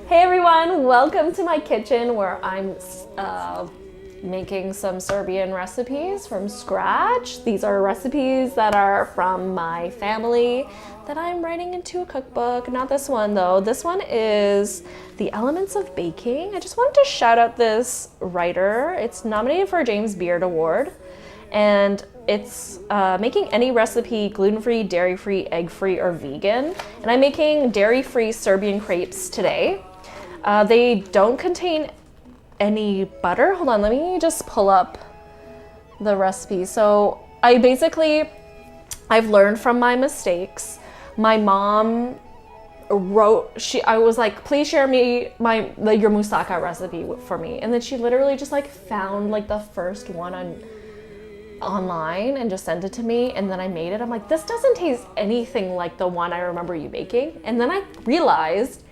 Hey everyone, welcome to my kitchen where I'm making some Serbian recipes from scratch. These are recipes that are from my family that I'm writing into a cookbook. Not this one though. This one is The Elements of Baking. I just wanted to shout out this writer. It's nominated for a James Beard Award, and it's making any recipe gluten-free, dairy-free, egg-free, or vegan. And I'm making dairy-free Serbian crepes today. They don't contain any butter. Hold on, let me just pull up the recipe. So I've learned from my mistakes. My mom I was like, please share me your moussaka recipe for me. And then she literally just like found like the first one online and just sent it to me. And then I made it. I'm like, this doesn't taste anything like the one I remember you making. And then I realized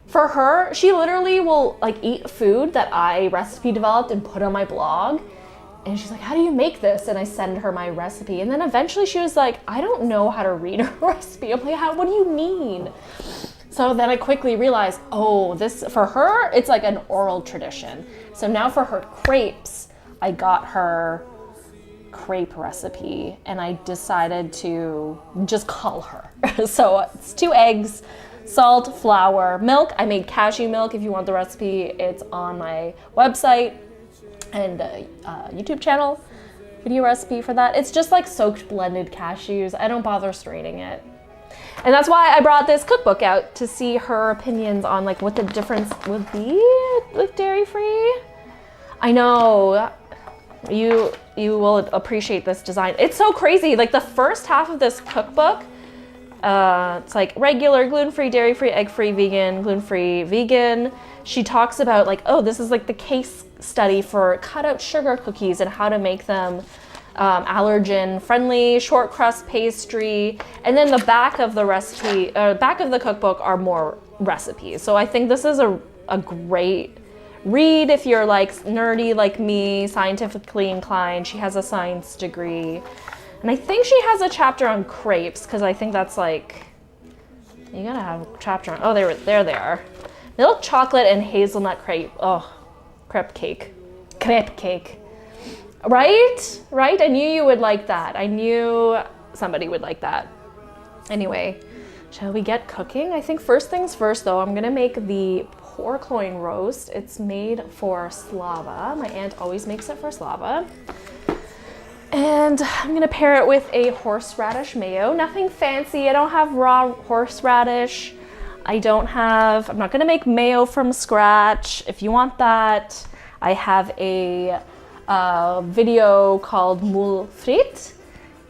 for her, she literally will like eat food that I recipe developed and put on my blog. And she's like, how do you make this? And I send her my recipe. And then eventually she was like, I don't know how to read a recipe. I'm like, what do you mean? So then I quickly realized, oh, this, for her, it's like an oral tradition. So now for her crepes, I got her crepe recipe and I decided to just call her. So it's 2 eggs, salt, flour, milk. I made cashew milk. If you want the recipe, it's on my website and YouTube channel. Video recipe for that. It's just like soaked blended cashews. I don't bother straining it. And that's why I brought this cookbook out, to see her opinions on like what the difference would be with dairy free. I know you will appreciate this design. It's so crazy. Like the first half of this cookbook, it's like regular, gluten-free, dairy-free, egg-free, vegan, gluten-free, vegan. She talks about like, oh, this is like the case study for cut-out sugar cookies and how to make them allergen-friendly, short crust pastry. And then the back of the recipe, back of the cookbook are more recipes. So I think this is a great read if you're like nerdy like me, scientifically inclined. She has a science degree. And I think she has a chapter on crepes, because I think that's like, you gotta have a chapter on, oh, there they are. Milk chocolate and hazelnut crepe. Oh, crepe cake. Right? Right? I knew you would like that. I knew somebody would like that. Anyway, shall we get cooking? I think first things first though, I'm gonna make the pork loin roast. It's made for Slava. My aunt always makes it for Slava. And I'm gonna pair it with a horseradish mayo. Nothing fancy. I don't have raw horseradish. I'm not gonna make mayo from scratch. If you want that, I have a video called Mul Frit,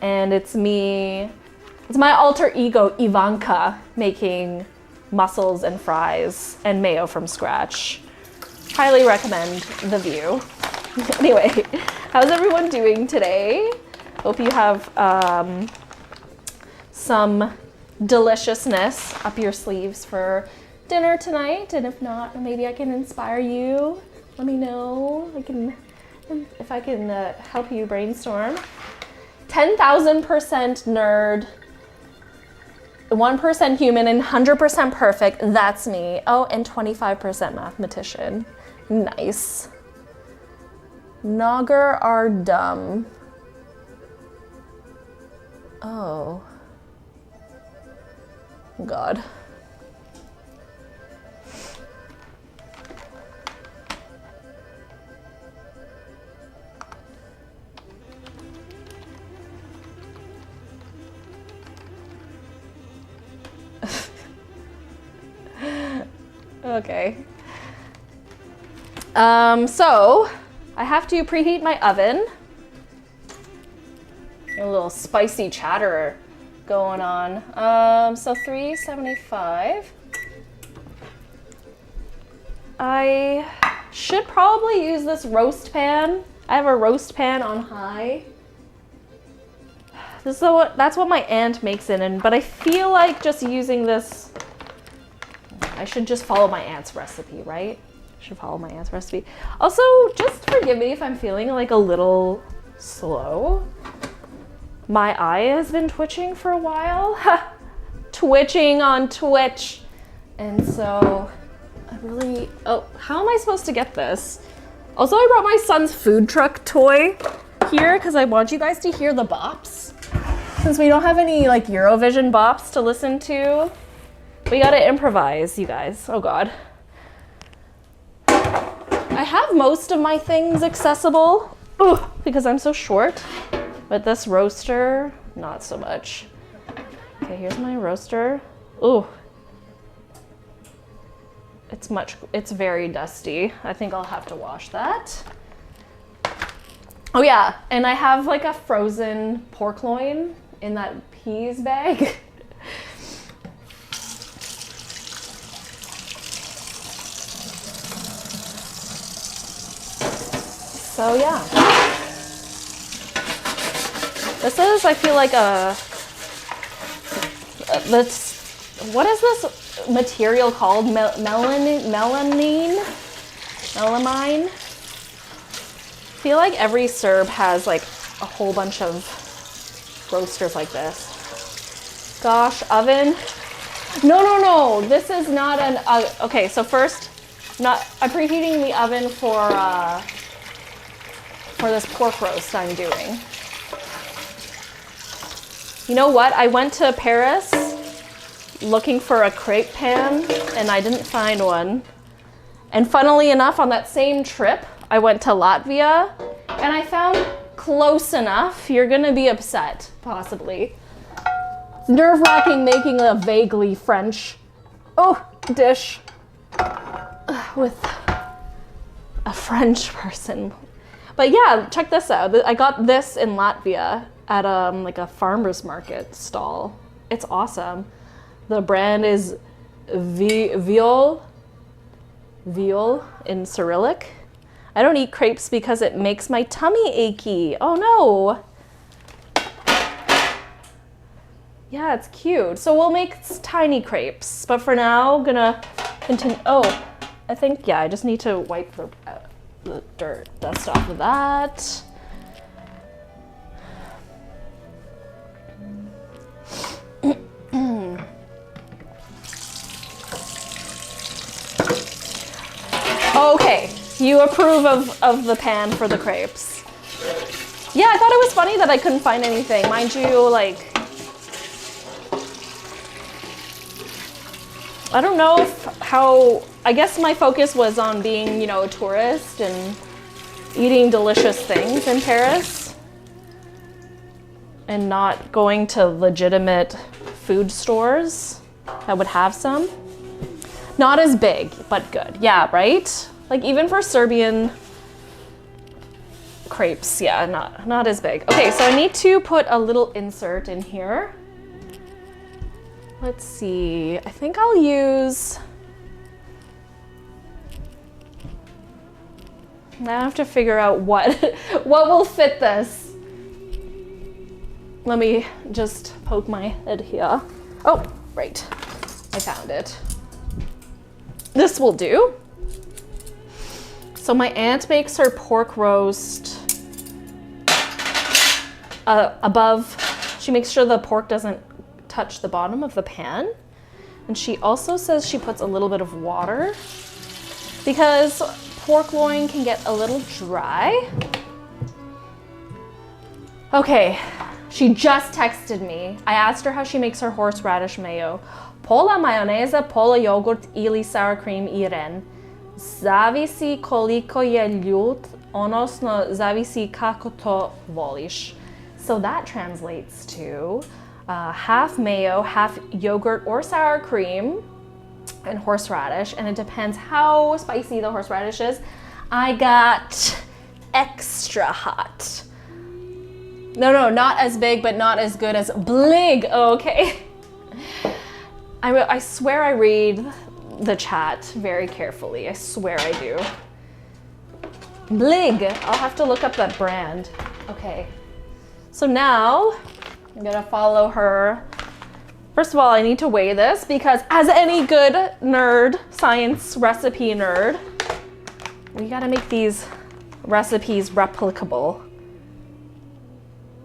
and it's my alter ego Ivanka making mussels and fries and mayo from scratch. Highly recommend the view. Anyway, how's everyone doing today? Hope you have some deliciousness up your sleeves for dinner tonight. And if not, maybe I can inspire you. Let me know. If I can help you brainstorm. 10,000% nerd, 1% human, and 100% perfect. That's me. Oh, and 25% mathematician. Nice. Nagar are dumb. Oh. God. Okay. So I have to preheat my oven. A little spicy chatter going on. So 375. I should probably use this roast pan. I have a roast pan on high. That's what my aunt makes it in, but I feel like just using this, I should just follow my aunt's recipe, right? Should follow my aunt's recipe. Also, just forgive me if I'm feeling like a little slow. My eye has been twitching for a while. Twitching on Twitch. And so Oh, how am I supposed to get this? Also, I brought my son's food truck toy here because I want you guys to hear the bops. Since we don't have any like Eurovision bops to listen to, we gotta improvise, you guys. Oh God. I have most of my things accessible because I'm so short, but this roaster, not so much. Okay, here's my roaster. Ooh. It's very dusty. I think I'll have to wash that. Oh yeah, and I have like a frozen pork loin in that peas bag. So yeah. This is, I feel like what is this material called? Melamine? I feel like every Serb has like a whole bunch of roasters like this. Gosh, oven. No. This is not an, okay, so first, I'm preheating the oven for this pork roast I'm doing. You know what? I went to Paris looking for a crepe pan and I didn't find one. And funnily enough, on that same trip, I went to Latvia and I found close enough. You're gonna be upset, possibly. It's nerve-wracking making a vaguely French dish with a French person. But yeah, check this out. I got this in Latvia at like a farmer's market stall. It's awesome. The brand is Viol in Cyrillic. I don't eat crepes because it makes my tummy achy. Oh no. Yeah, it's cute. So we'll make tiny crepes, but for now, I'm gonna continue. Oh, I think, yeah, I just need to wipe the dust off of that. Okay, you approve of the pan for the crepes. Yeah, I thought it was funny that I couldn't find anything. Mind you, like, I don't know I guess my focus was on being, you know, a tourist and eating delicious things in Paris and not going to legitimate food stores that would have some. Not as big, but good. Yeah, right? Like even for Serbian crepes, yeah, not as big. Okay, so I need to put a little insert in here. Let's see, I think I'll use, I have to figure out what will fit this. Let me just poke my head here. Oh, right, I found it. This will do. So my aunt makes her pork roast above, she makes sure the pork doesn't touch the bottom of the pan. And she also says she puts a little bit of water because pork loin can get a little dry. Okay, she just texted me. I asked her how she makes her horseradish mayo. Pola majoneza, pola yogurt ili sour cream I ren. Zavisi koliko je ljut, odnosno zavisi kako to voliš. So that translates to half mayo, half yogurt or sour cream, and horseradish, and it depends how spicy the horseradish is. I got extra hot. No, not as big, but not as good as blig. Okay. I swear I read the chat very carefully. I swear I do. Blig. I'll have to look up that brand. Okay. So now I'm gonna follow her. First of all, I need to weigh this because as any good nerd, science recipe nerd, we gotta make these recipes replicable.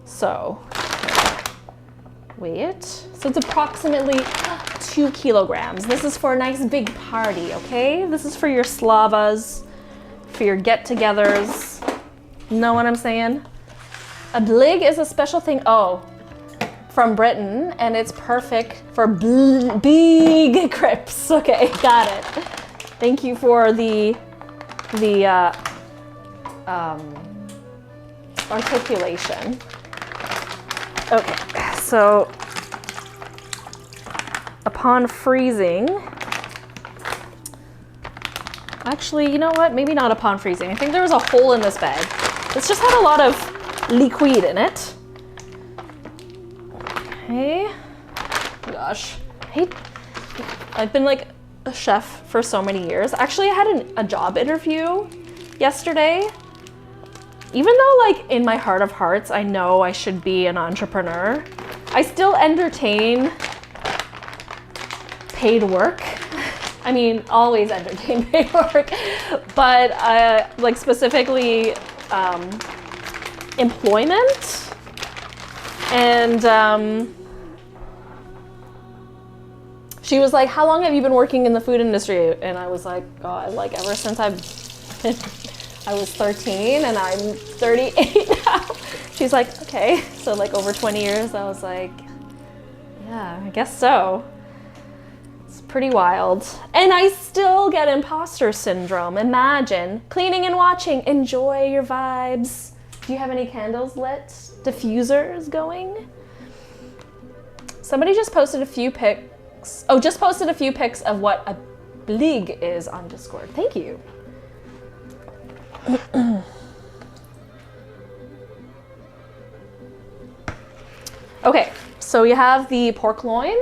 So, weigh it. So it's approximately 2 kilograms. This is for a nice big party, okay? This is for your slavas, for your get-togethers. Know what I'm saying? A blig is a special thing, from Britain, and it's perfect for big crepes. Okay, got it. Thank you for the articulation. Okay, so upon freezing, actually, you know what? Maybe not upon freezing. I think there was a hole in this bag. It's just had a lot of liquid in it. Okay. Gosh, I've been like a chef for so many years. Actually, I had a job interview yesterday. Even though like in my heart of hearts, I know I should be an entrepreneur, I still entertain paid work. I mean, always entertain paid work, but like specifically employment. And she was like, how long have you been working in the food industry? And I was like, God, like ever since I was 13 and I'm 38 now. She's like, okay, so like over 20 years. I was like, yeah, I guess so. It's pretty wild. And I still get imposter syndrome. Imagine cleaning and watching, enjoy your vibes. Do you have any candles lit? Diffusers going? Somebody just posted a few pics. Oh, just posted a few pics of what a blig is on Discord. Thank you. Okay, so you have the pork loin.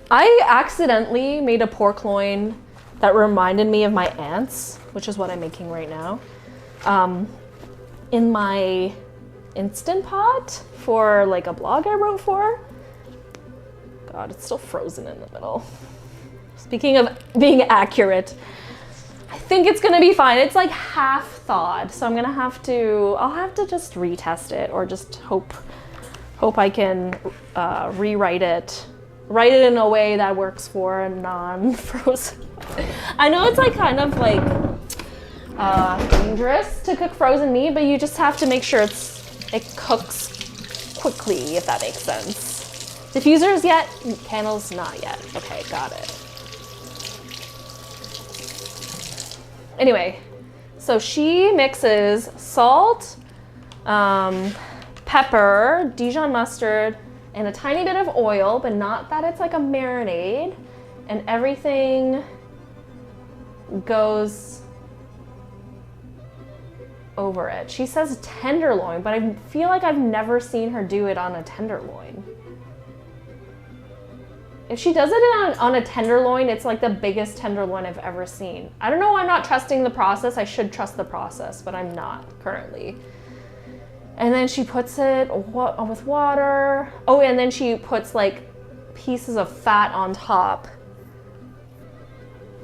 I accidentally made a pork loin that reminded me of my aunt's, which is what I'm making right now, in my Instant Pot for like a blog I wrote for. God, it's still frozen in the middle. Speaking of being accurate, I think it's gonna be fine. It's like half thawed, so I'll have to just retest it or just hope I can rewrite it. Write it in a way that works for a non-frozen. I know it's like kind of like dangerous to cook frozen meat, but you just have to make sure it cooks quickly, if that makes sense. Diffusers yet? Candles not yet. Okay, got it. Anyway, so she mixes salt, pepper, Dijon mustard, and a tiny bit of oil, but not that it's like a marinade, and everything goes over it. She says tenderloin, but I feel like I've never seen her do it on a tenderloin. If she does it on a tenderloin, it's like the biggest tenderloin I've ever seen. I don't know why I'm not trusting the process. I should trust the process, but I'm not currently. And then she puts it with water. Oh, and then she puts like pieces of fat on top.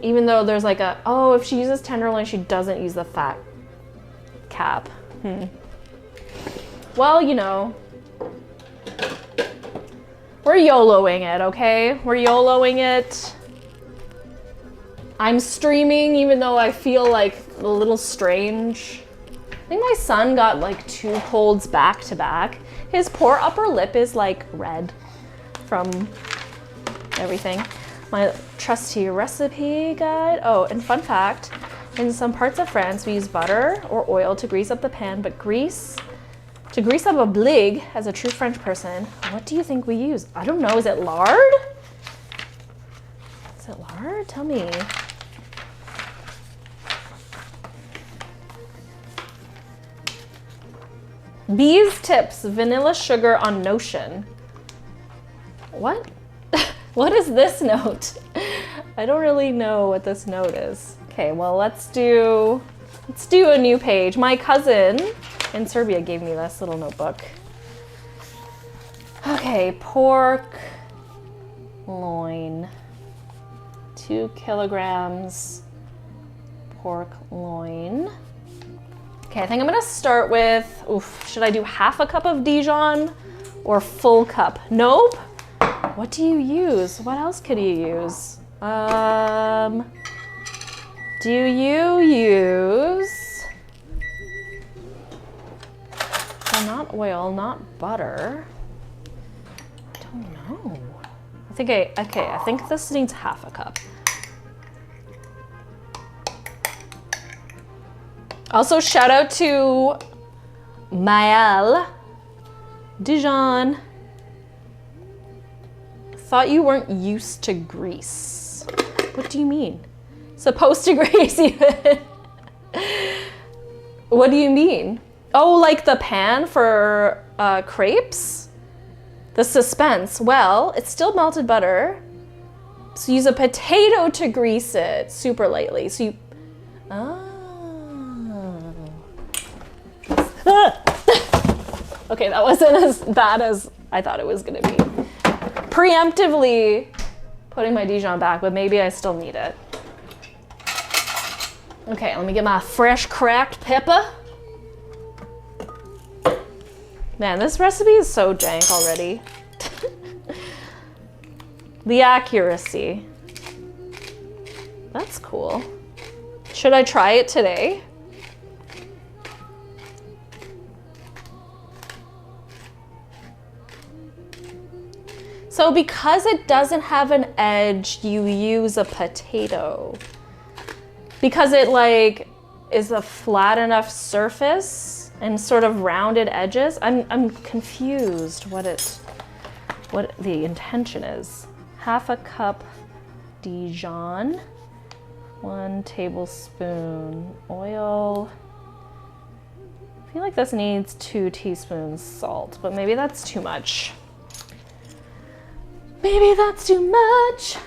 Even though there's like if she uses tenderloin, she doesn't use the fat cap. Well, you know. We're YOLOing it, okay? We're YOLOing it. I'm streaming even though I feel like a little strange. I think my son got like 2 colds back to back. His poor upper lip is like red from everything. My trusty recipe guide. Oh, and fun fact, in some parts of France, we use butter or oil to grease up the pan, but to grease up a blig, as a true French person, what do you think we use? I don't know, is it lard? Is it lard? Tell me. Bees tips, vanilla sugar on Notion. What? What is this note? I don't really know what this note is. Okay, well, let's do a new page. My cousin in Serbia gave me this little notebook. Okay, pork loin. 2 kilograms pork loin. Okay, I think I'm gonna start with, should I do half a cup of Dijon or full cup? Nope. What do you use? What else could you use? Do you use... So not oil, not butter. I don't know. I think this needs half a cup. Also, shout out to Mayo, Dijon. Thought you weren't used to grease. What do you mean? Supposed to grease even? What do you mean? Oh, like the pan for crepes? The suspense. Well, it's still melted butter. So use a potato to grease it super lightly. So you... Oh. Okay, that wasn't as bad as I thought it was gonna be. Preemptively putting my Dijon back, but maybe I still need it. Okay, let me get my fresh cracked pepper. Man, this recipe is so jank already. The accuracy. That's cool. Should I try it today? So because it doesn't have an edge, you use a potato. Because it like is a flat enough surface and sort of rounded edges. I'm confused what the intention is. Half a cup Dijon, 1 tablespoon oil. I feel like this needs 2 teaspoons salt, but maybe that's too much. Maybe that's too much.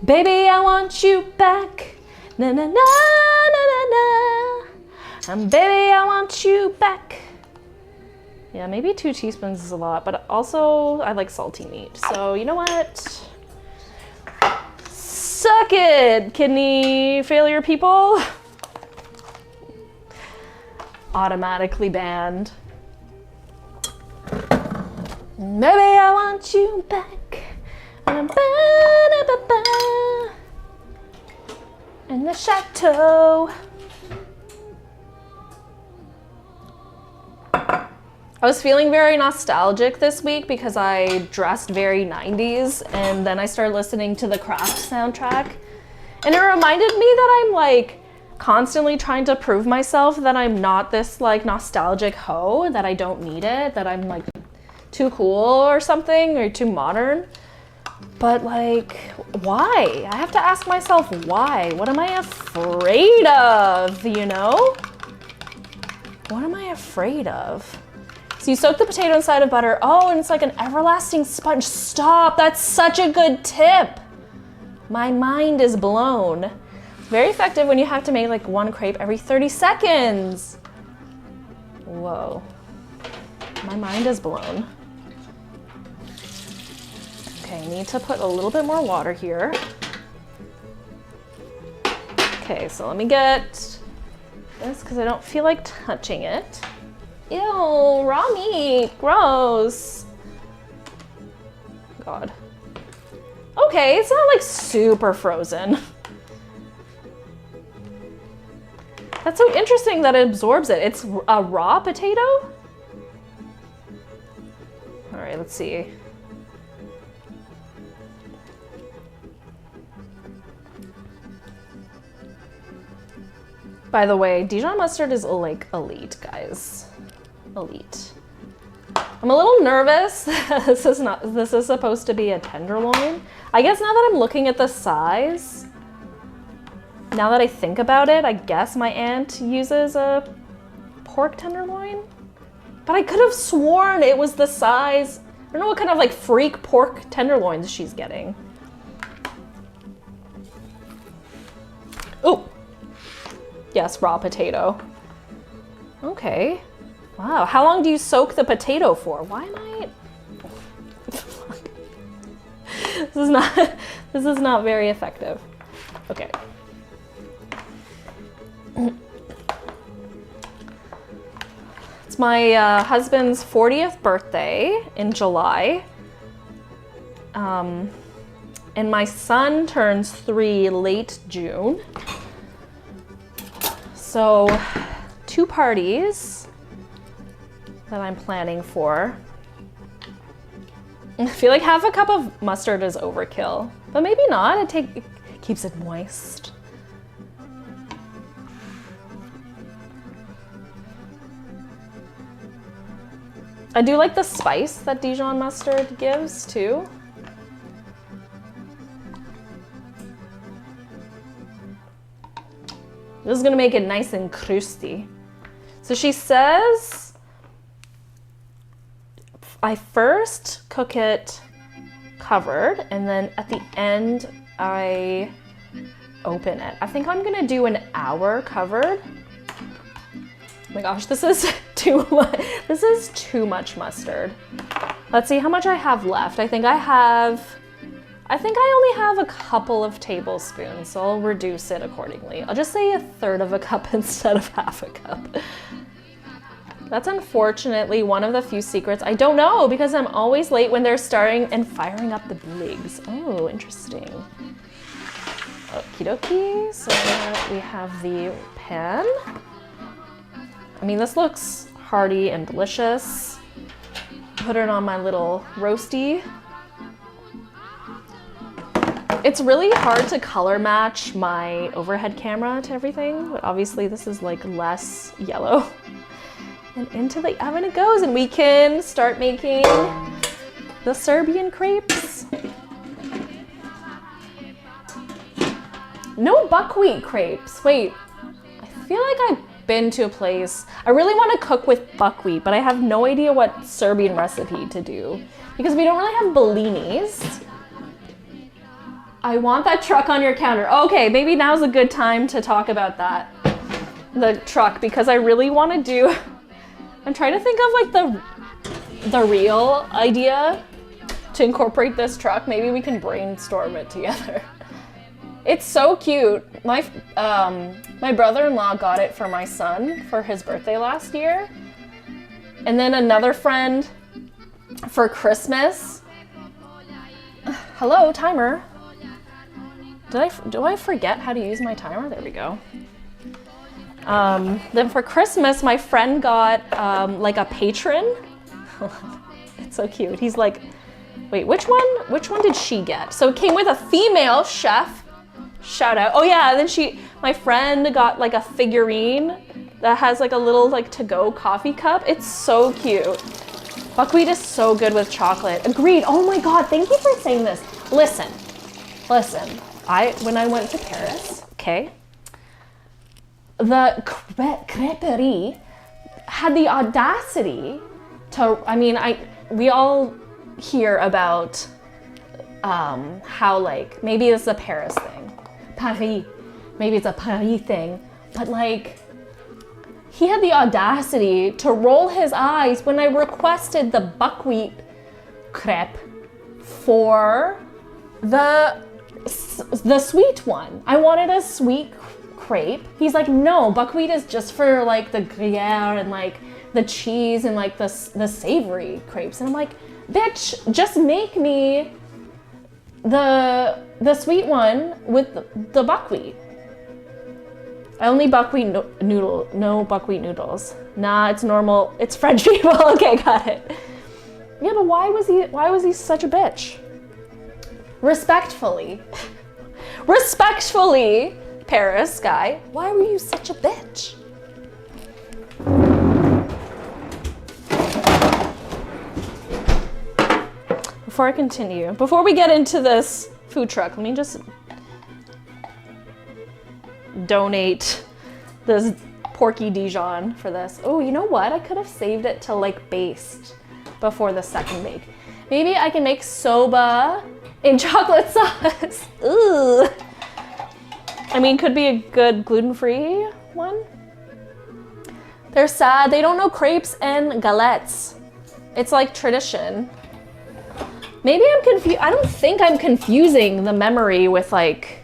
Baby, I want you back. Na na na na na na. And baby, I want you back. Yeah, maybe 2 teaspoons is a lot, but also I like salty meat. So you know what? Suck it, kidney failure people. Automatically banned. Maybe I want you back. In the chateau. I was feeling very nostalgic this week because I dressed very 90s, and then I started listening to the Crafts soundtrack, and it reminded me that I'm like constantly trying to prove myself that I'm not this like nostalgic hoe, that I don't need it, that I'm like too cool or something, or too modern. But like, why? I have to ask myself why. What am I afraid of, you know? What am I afraid of? So you soak the potato inside of butter. Oh, and it's like an everlasting sponge. Stop, that's such a good tip. My mind is blown. Very effective when you have to make like 1 crepe every 30 seconds. Whoa, my mind is blown. Okay, I need to put a little bit more water here. Okay, so let me get this because I don't feel like touching it. Ew, raw meat, gross. God. Okay, it's not like super frozen. That's so interesting that it absorbs it. It's a raw potato? All right, let's see. By the way, Dijon mustard is like elite, guys. Elite. I'm a little nervous. This is supposed to be a tenderloin. I guess now that I'm looking at the size, now that I think about it, I guess my aunt uses a pork tenderloin, but I could have sworn it was the size. I don't know what kind of like freak pork tenderloins she's getting. Oh, yes, raw potato. Okay. Wow, how long do you soak the potato for? Why am I... This is not very effective. Okay. It's my husband's 40th birthday in July. And my son turns 3 late June. So 2 parties that I'm planning for. I feel like half a cup of mustard is overkill, but maybe not. It keeps it moist. I do like the spice that Dijon mustard gives too. This is gonna make it nice and crusty. So she says I first cook it covered and then at the end I open it. I think I'm gonna do an hour covered. Oh my gosh, this is too much. This is too much mustard. Let's see how much I have left. I think I only have a couple of tablespoons, so I'll reduce it accordingly. I'll just say 1/3 of a cup instead of half a cup. That's unfortunately one of the few secrets I don't know because I'm always late when they're starting and firing up the legs. Oh, interesting. Okie dokie, so we have the pan. I mean, this looks hearty and delicious. Put it on my little roasty. It's really hard to color match my overhead camera to everything, but obviously this is like less yellow. And into the oven it goes, and we can start making the Serbian crepes. No buckwheat crepes. Wait, I feel like I've been to a place. I really want to cook with buckwheat, but I have no idea what Serbian recipe to do because we don't really have bellinis. I want that truck on your counter. Okay, maybe now's a good time to talk about that. The truck, because I really want to do, I'm trying to think of like the real idea to incorporate this truck. Maybe we can brainstorm it together. It's so cute. My brother-in-law got it for my son for his birthday last year. And then another friend for Christmas. Hello, timer. Do I forget how to use my timer? There we go. Then for Christmas, my friend got like a patron. It's so cute. He's like, wait, which one did she get? So it came with a female chef. Shout out. Oh yeah, and then my friend got like a figurine that has like a little like to-go coffee cup. It's so cute. Buckwheat is so good with chocolate. Agreed. Oh my God, thank you for saying this. Listen. When I went to Paris, okay, the creperie had the audacity to, we all hear about how like, maybe it's a Paris thing, Paris, maybe it's a Paris thing, but like, he had the audacity to roll his eyes when I requested the buckwheat crepe for the sweet one. I wanted a sweet crepe. He's like, no, buckwheat is just for like the gruyere and like the cheese and like the savory crepes. And I'm like, bitch, just make me the sweet one with the buckwheat. I only buckwheat no buckwheat noodles. Nah, it's normal. It's French people. Okay, got it. Yeah, but why was he such a bitch? Respectfully, Paris guy, why were you such a bitch? Before I continue, before we get into this food truck, let me just donate this porky Dijon for this. Oh, you know what? I could have saved it to like baste before the second bake. Maybe I can make soba in chocolate sauce. Ooh. I mean, could be a good gluten-free one. They're sad. They don't know crepes and galettes. It's like tradition. Maybe I'm confused. I don't think I'm confusing the memory with like,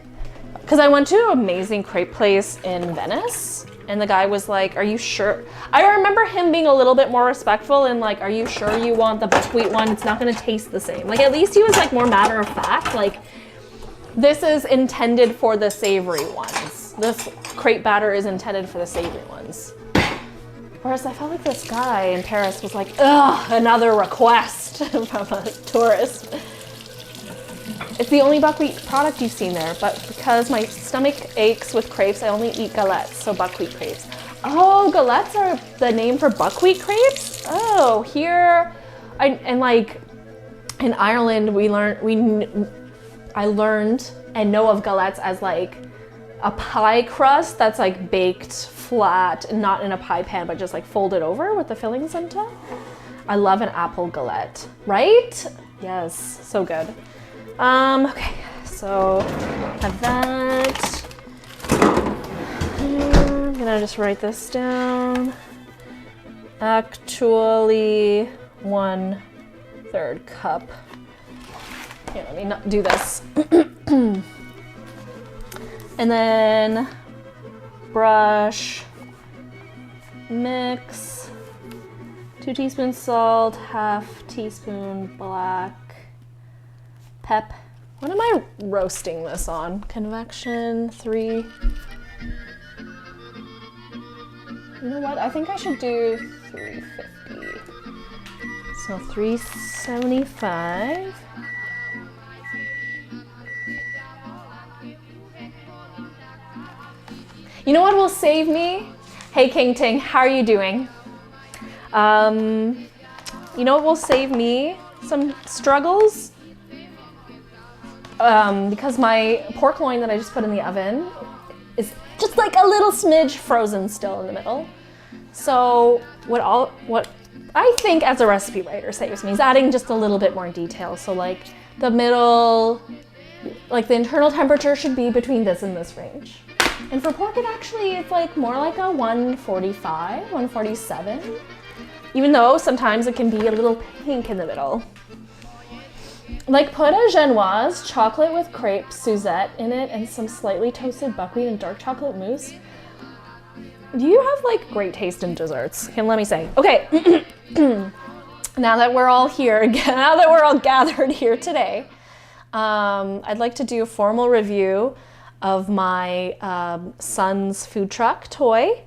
because I went to an amazing crepe place in Venice And the guy was like, are you sure? I remember him being a little bit more respectful and like, are you sure you want the buckwheat one? It's not gonna taste the same. Like, at least he was like more matter of fact. Like, this is intended for the savory ones. This crepe batter is intended for the savory ones. Whereas I felt like this guy in Paris was like, ugh, another request from a tourist. It's the only buckwheat product you've seen there, but because my stomach aches with crepes, I only eat galettes, so buckwheat crepes. Oh, galettes are the name for buckwheat crepes? Oh, here, and like in Ireland, I learned and know of galettes as like a pie crust that's like baked flat, not in a pie pan, but just like folded over with the fillings on top. I love an apple galette, right? Yes, so good. Okay, so have that. I'm gonna just write this down. Actually, 1/3 cup. Here, let me not do this. And then brush, mix, 2 teaspoons salt, 1/2 teaspoon black pep. What am I roasting this on? Convection 3. You know what? I think I should do 350. So 375. You know what will save me? Hey King Ting, how are you doing? You know what will save me some struggles? Because my pork loin that I just put in the oven is just like a little smidge frozen still in the middle. So what I think as a recipe writer saves me is adding just a little bit more detail. So like the middle, like the internal temperature should be between this and this range. And for pork, it's like more like a 145, 147, even though sometimes it can be a little pink in the middle. Like put a Genoise chocolate with crepe Suzette in it and some slightly toasted buckwheat and dark chocolate mousse. Do you have like great taste in desserts? Okay, let me say. Okay, now that we're all here, now that we're all gathered here today, I'd like to do a formal review of my son's food truck toy.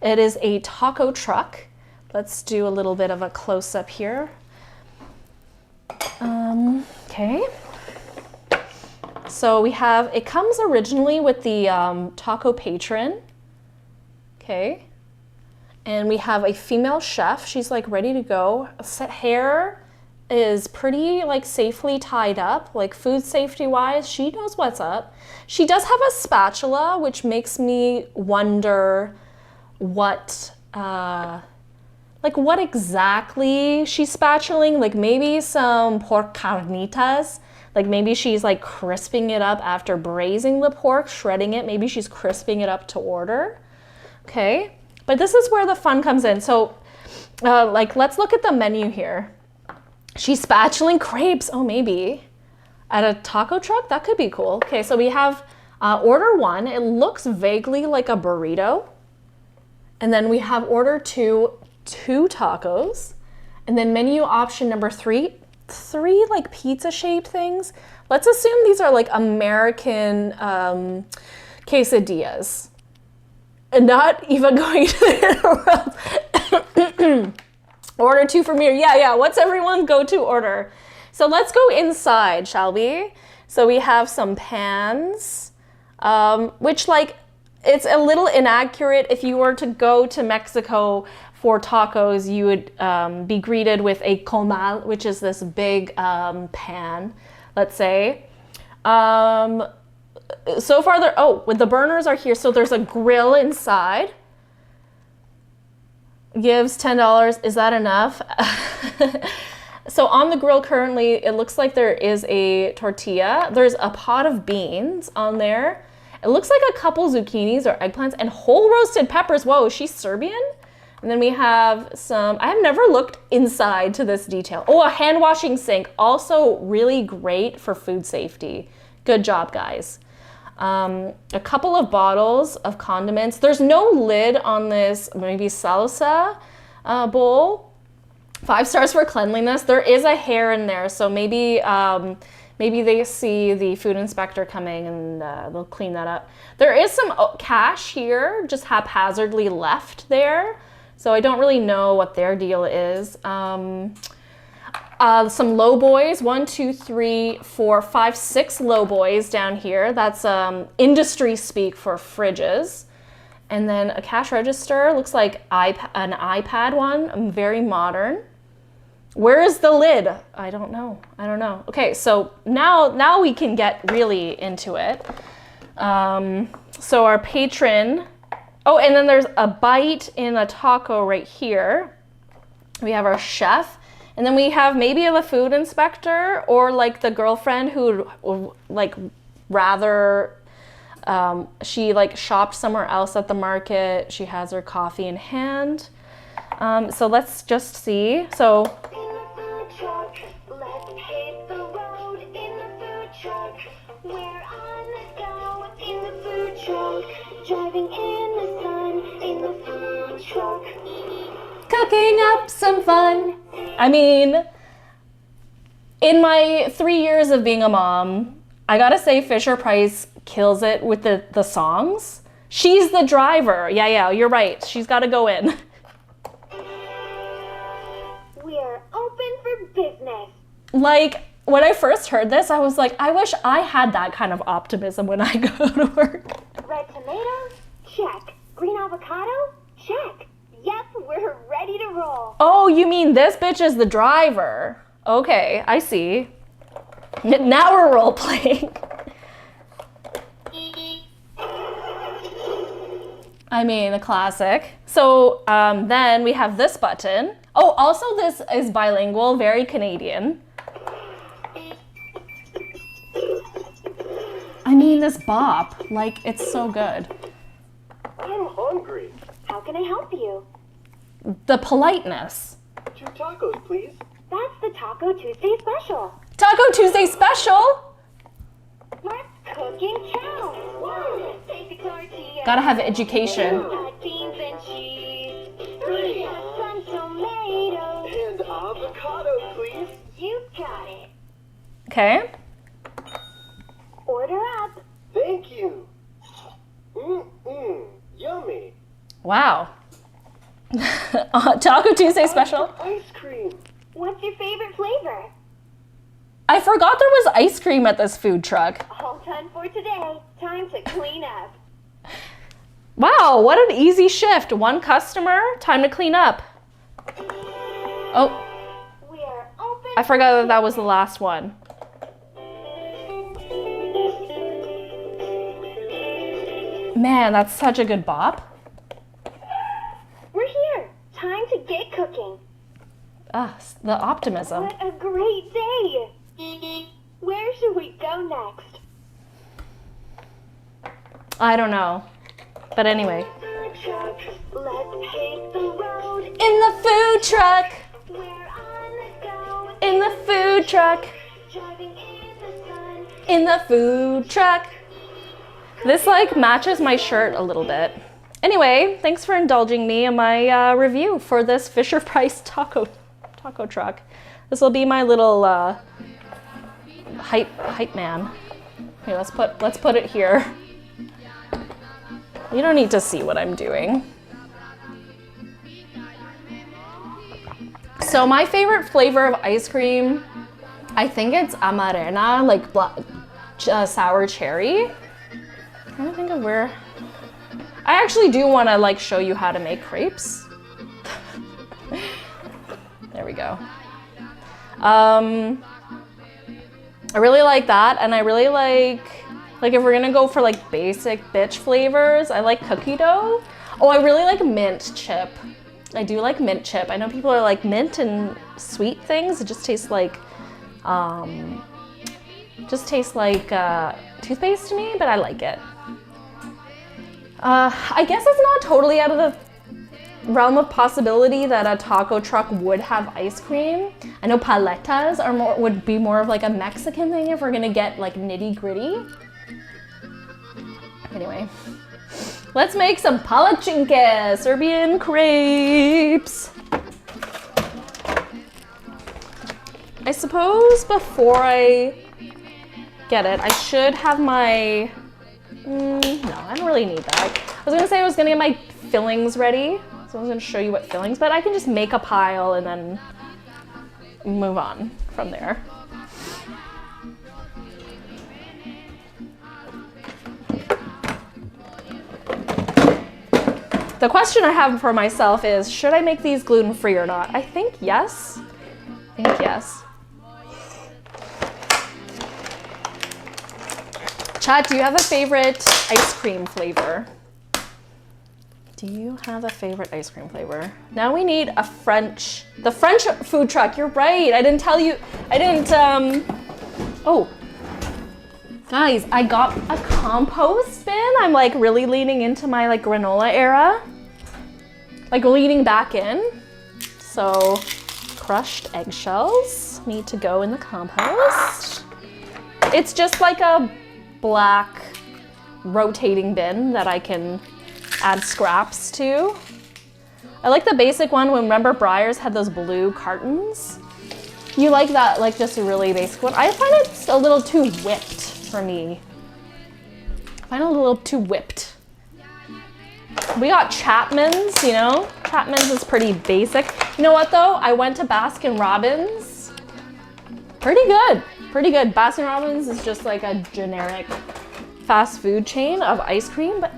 It is a taco truck. Let's do a little bit of a close-up here. Okay. So we have, it comes originally with the taco patron. Okay. And we have a female chef. She's like ready to go. Hair is pretty like safely tied up, like food safety wise. She knows what's up. She does have a spatula, which makes me wonder what exactly she's spatulaing. Like maybe some pork carnitas. Like maybe she's like crisping it up after braising the pork, shredding it. Maybe she's crisping it up to order. Okay, but this is where the fun comes in. So let's look at the menu here. She's spatulaing crepes. Oh, maybe at a taco truck. That could be cool. Okay, so we have order 1. It looks vaguely like a burrito. And then we have order 2, 2 tacos. And then menu option number 3, 3 like pizza shaped things. Let's assume these are like American quesadillas. And not even going to the world. Order 2 from here. Yeah. What's everyone's go-to order? So let's go inside, shall we? So we have some pans, which like, it's a little inaccurate. If you were to go to Mexico for tacos, you would be greeted with a comal, which is this big pan, let's say. So far, with the burners are here. So there's a grill inside. Gives $10. Is that enough? So on the grill currently, it looks like there is a tortilla. There's a pot of beans on there. It looks like a couple zucchinis or eggplants and whole roasted peppers. Whoa, is she Serbian? And then we have some, I have never looked inside to this detail. Oh, a hand washing sink. Also really great for food safety. Good job, guys. A couple of bottles of condiments. There's no lid on this maybe salsa bowl. 5 stars for cleanliness. There is a hair in there, so maybe maybe they see the food inspector coming and they'll clean that up. There is some cash here, just haphazardly left there, so I don't really know what their deal is. Some low boys, 1, 2, 3, 4, 5, 6 low boys down here. That's industry speak for fridges. And then a cash register, looks like an iPad one, very modern. Where is the lid? I don't know. Okay, so now we can get really into it. So our patron, oh, and then there's a bite in a taco right here. We have our chef. And then we have maybe the food inspector or like the girlfriend who like rather, she like shopped somewhere else at the market. She has her coffee in hand. So let's just see. So in the food truck, let's hit the road in the food truck. We're on the go in the food truck. Driving in the sun in the food truck. Cooking up some fun. I mean, in my 3 years of being a mom, I gotta say Fisher-Price kills it with the songs. She's the driver. Yeah, you're right. She's gotta go in. We're open for business. Like, when I first heard this, I was like, I wish I had that kind of optimism when I go to work. Red tomatoes? Check. Green avocado? Check. Yep, we're ready to roll. Oh, you mean this bitch is the driver? Okay, I see. Now we're role playing. I mean, a classic. So then we have this button. Oh, also this is bilingual, very Canadian. I mean, this bop, like, it's so good. I'm hungry. How can I help you? The politeness. 2 tacos, please. That's the Taco Tuesday special. Taco Tuesday special? Let's cook in town. One, take the tortilla. Gotta have education. Add beans and cheese. 3, add some tomatoes. And avocado, please. You got it. Okay. Order up. Thank you. Yummy. Wow. Taco Tuesday special. Ice cream. What's your favorite flavor? I forgot there was ice cream at this food truck. All done for today. Time to clean up. Wow, what an easy shift. 1 customer, time to clean up. Oh, We are open. I forgot that was the last one. Man, that's such a good bop. We're here. Time to get cooking. Ah, the optimism. What a great day. Where should we go next? I don't know. But anyway. Let's hit the road. In the food truck. We're on the go. In the food truck. Driving in the sun. In the food truck. This like matches my shirt a little bit. Anyway, thanks for indulging me in my review for this Fisher-Price taco truck. This will be my little hype man. Okay, let's put it here. You don't need to see what I'm doing. So my favorite flavor of ice cream, I think it's amarena, like sour cherry. I'm trying to think of where. I actually do want to like show you how to make crepes. There we go. I really like that, and I really like if we're gonna go for like basic bitch flavors, I like cookie dough. Oh, I really like mint chip. I do like mint chip. I know people are like mint and sweet things. It just tastes like toothpaste to me, but I like it. I guess it's not totally out of the realm of possibility that a taco truck would have ice cream. I know paletas would be more of like a Mexican thing if we're gonna get like nitty gritty. Anyway, let's make some Palacinke, Serbian crepes. I suppose before I get it, I should have my, no, I don't really need that. I was gonna say I was gonna get my fillings ready. So I was gonna show you what fillings, but I can just make a pile and then move on from there. The question I have for myself is, should I make these gluten-free or not? I think yes. I think yes. Chat, do you have a favorite ice cream flavor? Do you have a favorite ice cream flavor? Now we need the French food truck. You're right. I didn't tell you. Oh. Guys, I got a compost bin. I'm like really leaning into my like granola era. Like leaning back in. So crushed eggshells need to go in the compost. It's just like a black rotating bin that I can add scraps to. I like the basic one. Remember Breyers had those blue cartons? You like that, like just a really basic one? I find it's a little too whipped for me. I find it a little too whipped. We got Chapman's, you know? Chapman's is pretty basic. You know what though? I went to Baskin Robbins. Pretty good. Pretty good. Baskin Robbins is just like a generic fast food chain of ice cream, but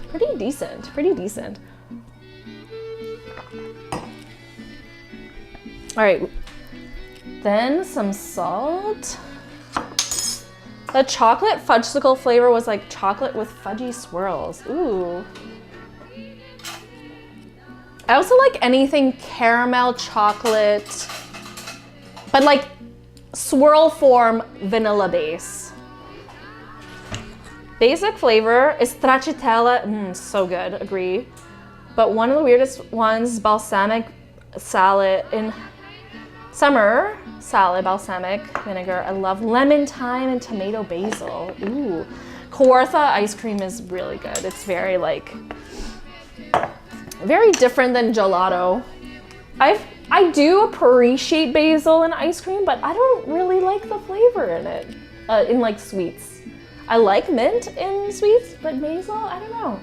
pretty decent. Pretty decent. All right. Then some salt. The chocolate fudgesicle flavor was like chocolate with fudgy swirls. Ooh. I also like anything caramel chocolate, but like swirl form vanilla base. Basic flavor is stracciatella, so good, agree. But one of the weirdest ones, balsamic salad in summer salad, balsamic vinegar. I love lemon thyme and tomato basil. Ooh, Kawartha ice cream is really good. It's very like, very different than gelato. I do appreciate basil in ice cream, but I don't really like the flavor in it, in like sweets. I like mint in sweets, but basil, I don't know.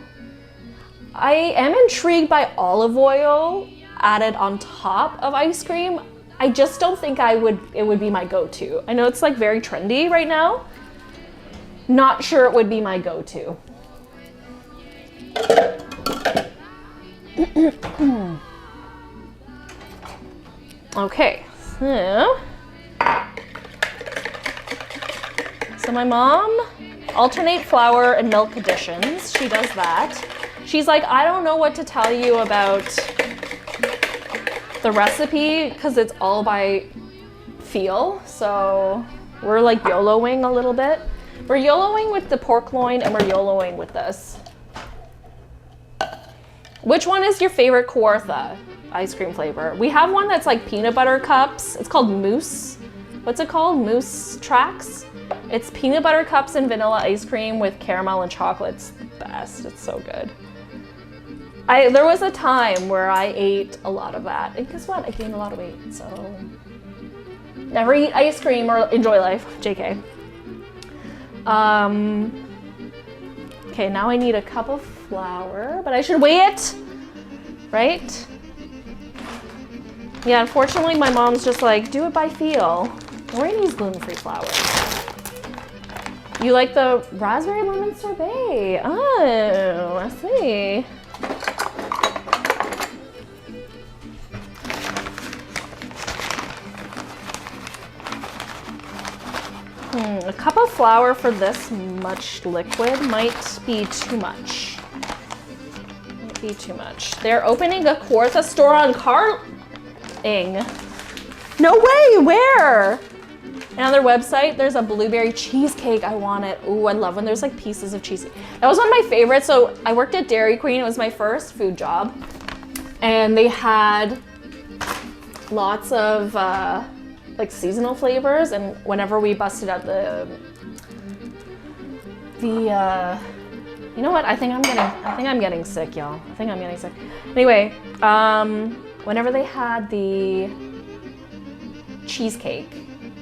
I am intrigued by olive oil added on top of ice cream. I just don't think it would be my go-to. I know it's like very trendy right now. Not sure it would be my go-to. Okay, so my mom alternate flour and milk additions. She does that. She's like, I don't know what to tell you about the recipe because it's all by feel. So we're like YOLOing a little bit. We're YOLOing with the pork loin and we're YOLOing with this. Which one is your favorite Kawartha ice cream flavor? We have one that's like peanut butter cups. It's called Mousse. What's it called? Mousse Tracks. It's peanut butter cups and vanilla ice cream with caramel and chocolate. It's the best. It's so good. There was a time where I ate a lot of that. And guess what? I gained a lot of weight. So never eat ice cream or enjoy life. JK. Okay, now I need a cup of flour, but I should weigh it, right? Yeah, unfortunately, my mom's just like, do it by feel. We're gonna use gluten-free flour. You like the raspberry lemon sorbet? Oh, I see. A cup of flour for this much liquid might be too much. Might be too much. They're opening a Kawartha store on Carling. No way, where? And on their website, there's a blueberry cheesecake. I want it. Ooh, I love when there's like pieces of cheesecake. That was one of my favorites. So I worked at Dairy Queen. It was my first food job. And they had lots of like seasonal flavors, and whenever we busted out the You know what? I think I'm getting sick, y'all. I think I'm getting sick. Anyway, whenever they had the cheesecake,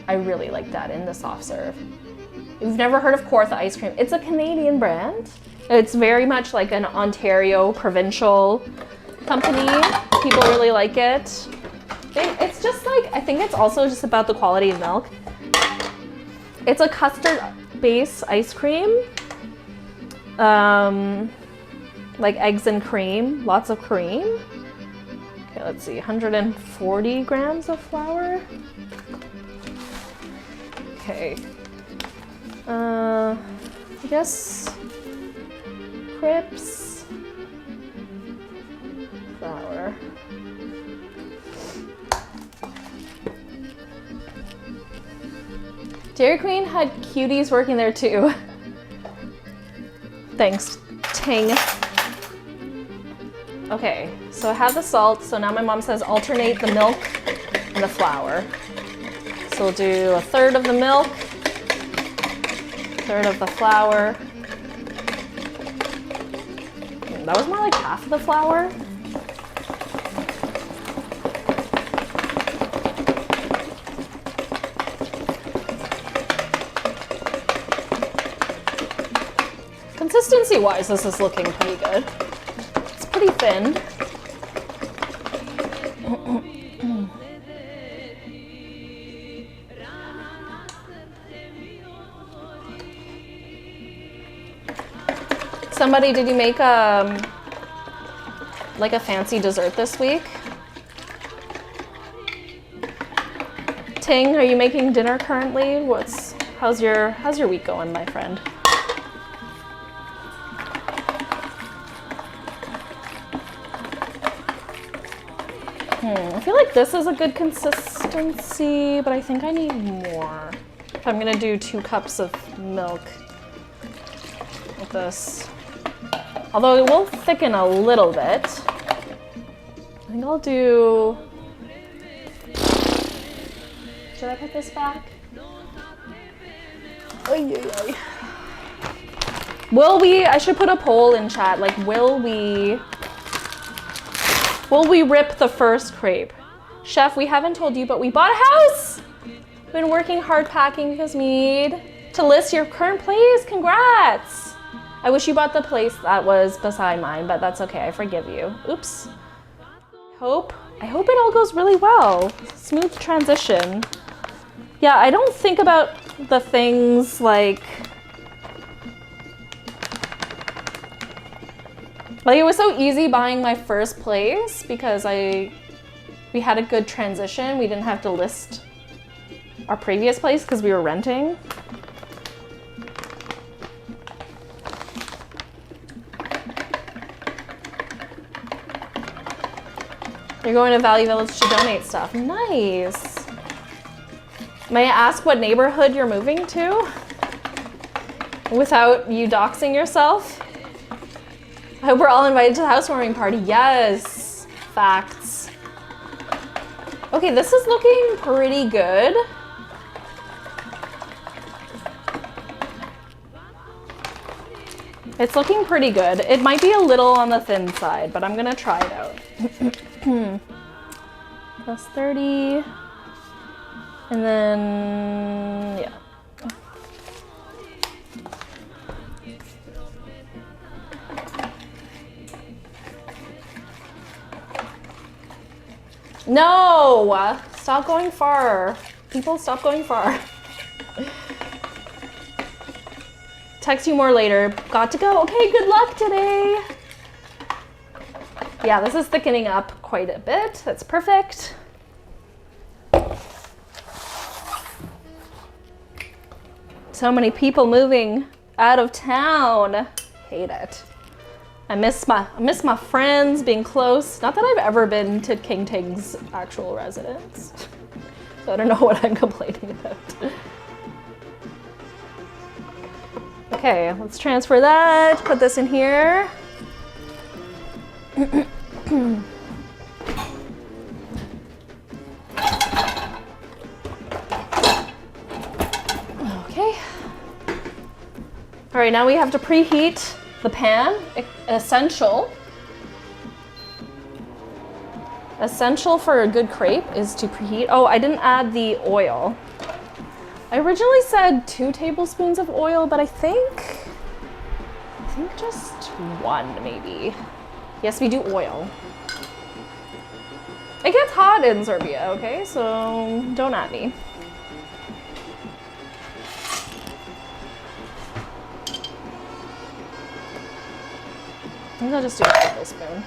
I really liked that in the soft serve. If you've never heard of Kawartha ice cream, it's a Canadian brand. It's very much like an Ontario provincial company. People really like it. It's just like, I think it's also just about the quality of milk. It's a custard-based ice cream. Like eggs and cream, lots of cream. Okay, let's see, 140 grams of flour. Okay. I guess Crepes, flour. Dairy Queen had cuties working there too. Thanks, Ting. Okay, so I have the salt. So now my mom says alternate the milk and the flour. So we'll do a third of the milk, third of the flour. That was more like half of the flour. Consistency-wise, this is looking pretty good. It's pretty thin. Somebody, did you make like a fancy dessert this week? Ting, are you making dinner currently? How's your week going, my friend? I feel like this is a good consistency, but I think I need more. I'm gonna do 2 cups of milk with this. Although it will thicken a little bit. I think I'll do... Should I put this back? Oy, oy, oy. Will we, I should put a poll in chat, like will we rip the first crepe? Chef, we haven't told you, but we bought a house! We've been working hard packing because we need to list your current place. Congrats! I wish you bought the place that was beside mine, but that's okay, I forgive you. Oops. I hope it all goes really well. Smooth transition. Yeah, I don't think about the things like it was so easy buying my first place because we had a good transition. We didn't have to list our previous place because we were renting. You're going to Valley Village to donate stuff. Nice. May I ask what neighborhood you're moving to? Without you doxing yourself? I hope we're all invited to the housewarming party. Yes, facts. Okay, this is looking pretty good. It's looking pretty good. It might be a little on the thin side, but I'm gonna try it out. Plus 30. And then, yeah. No! Stop going far. People, stop going far. Text you more later. Got to go. Okay, good luck today. Yeah, this is thickening up quite a bit. That's perfect. So many people moving out of town. Hate it. I miss my friends, being close. Not that I've ever been to King Ting's actual residence. So I don't know what I'm complaining about. Okay, let's transfer that. Put this in here. Okay. All right, now we have to preheat The pan, essential. Essential for a good crepe is to preheat. Oh, I didn't add the oil. I originally said 2 tablespoons of oil, but I think just 1 maybe. Yes, we do oil. It gets hot in Serbia, okay? So don't at me. I think I'll just do a tablespoon.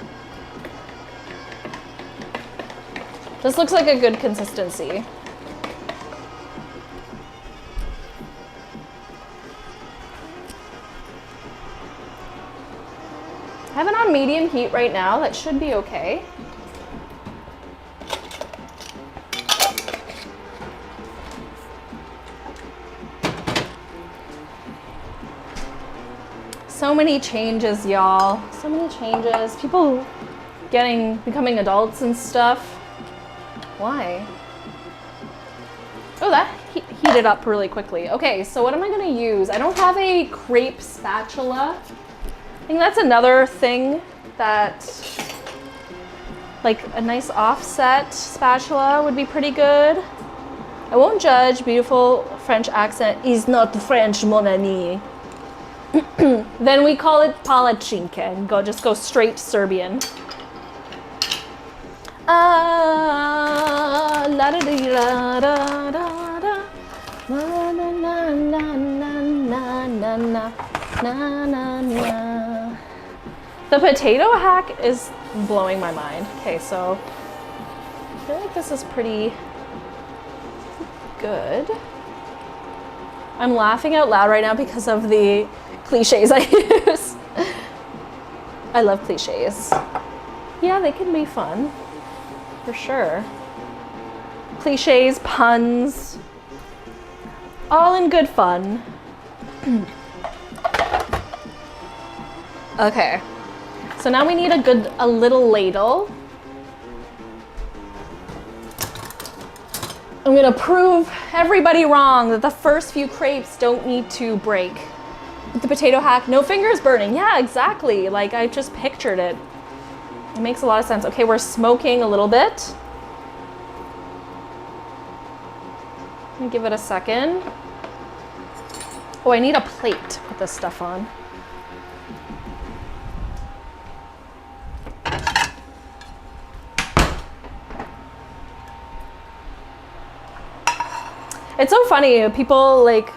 This looks like a good consistency. I have it on medium heat right now. That should be okay. So many changes, y'all. So many changes. People becoming adults and stuff. Why? Oh, that heated up really quickly. Okay, so what am I gonna use? I don't have a crepe spatula. I think that's another thing that, like a nice offset spatula would be pretty good. I won't judge. Beautiful French accent is not French, mon ami. Then we call it Palacinke and just go straight Serbian. La da dee da da da da na na na na na na na na na. The potato hack is blowing my mind. Okay, so I feel like this is pretty good. I'm laughing out loud right now because of the cliches I use. I love cliches. Yeah, they can be fun. For sure. Cliches, puns, all in good fun. Okay, so now we need a little ladle. I'm gonna prove everybody wrong that the first few crepes don't need to break. With the potato hack, no fingers burning. Yeah, exactly. Like I just pictured it. It makes a lot of sense. Okay, we're smoking a little bit. Let me give it a second. Oh, I need a plate to put this stuff on. It's so funny, people like,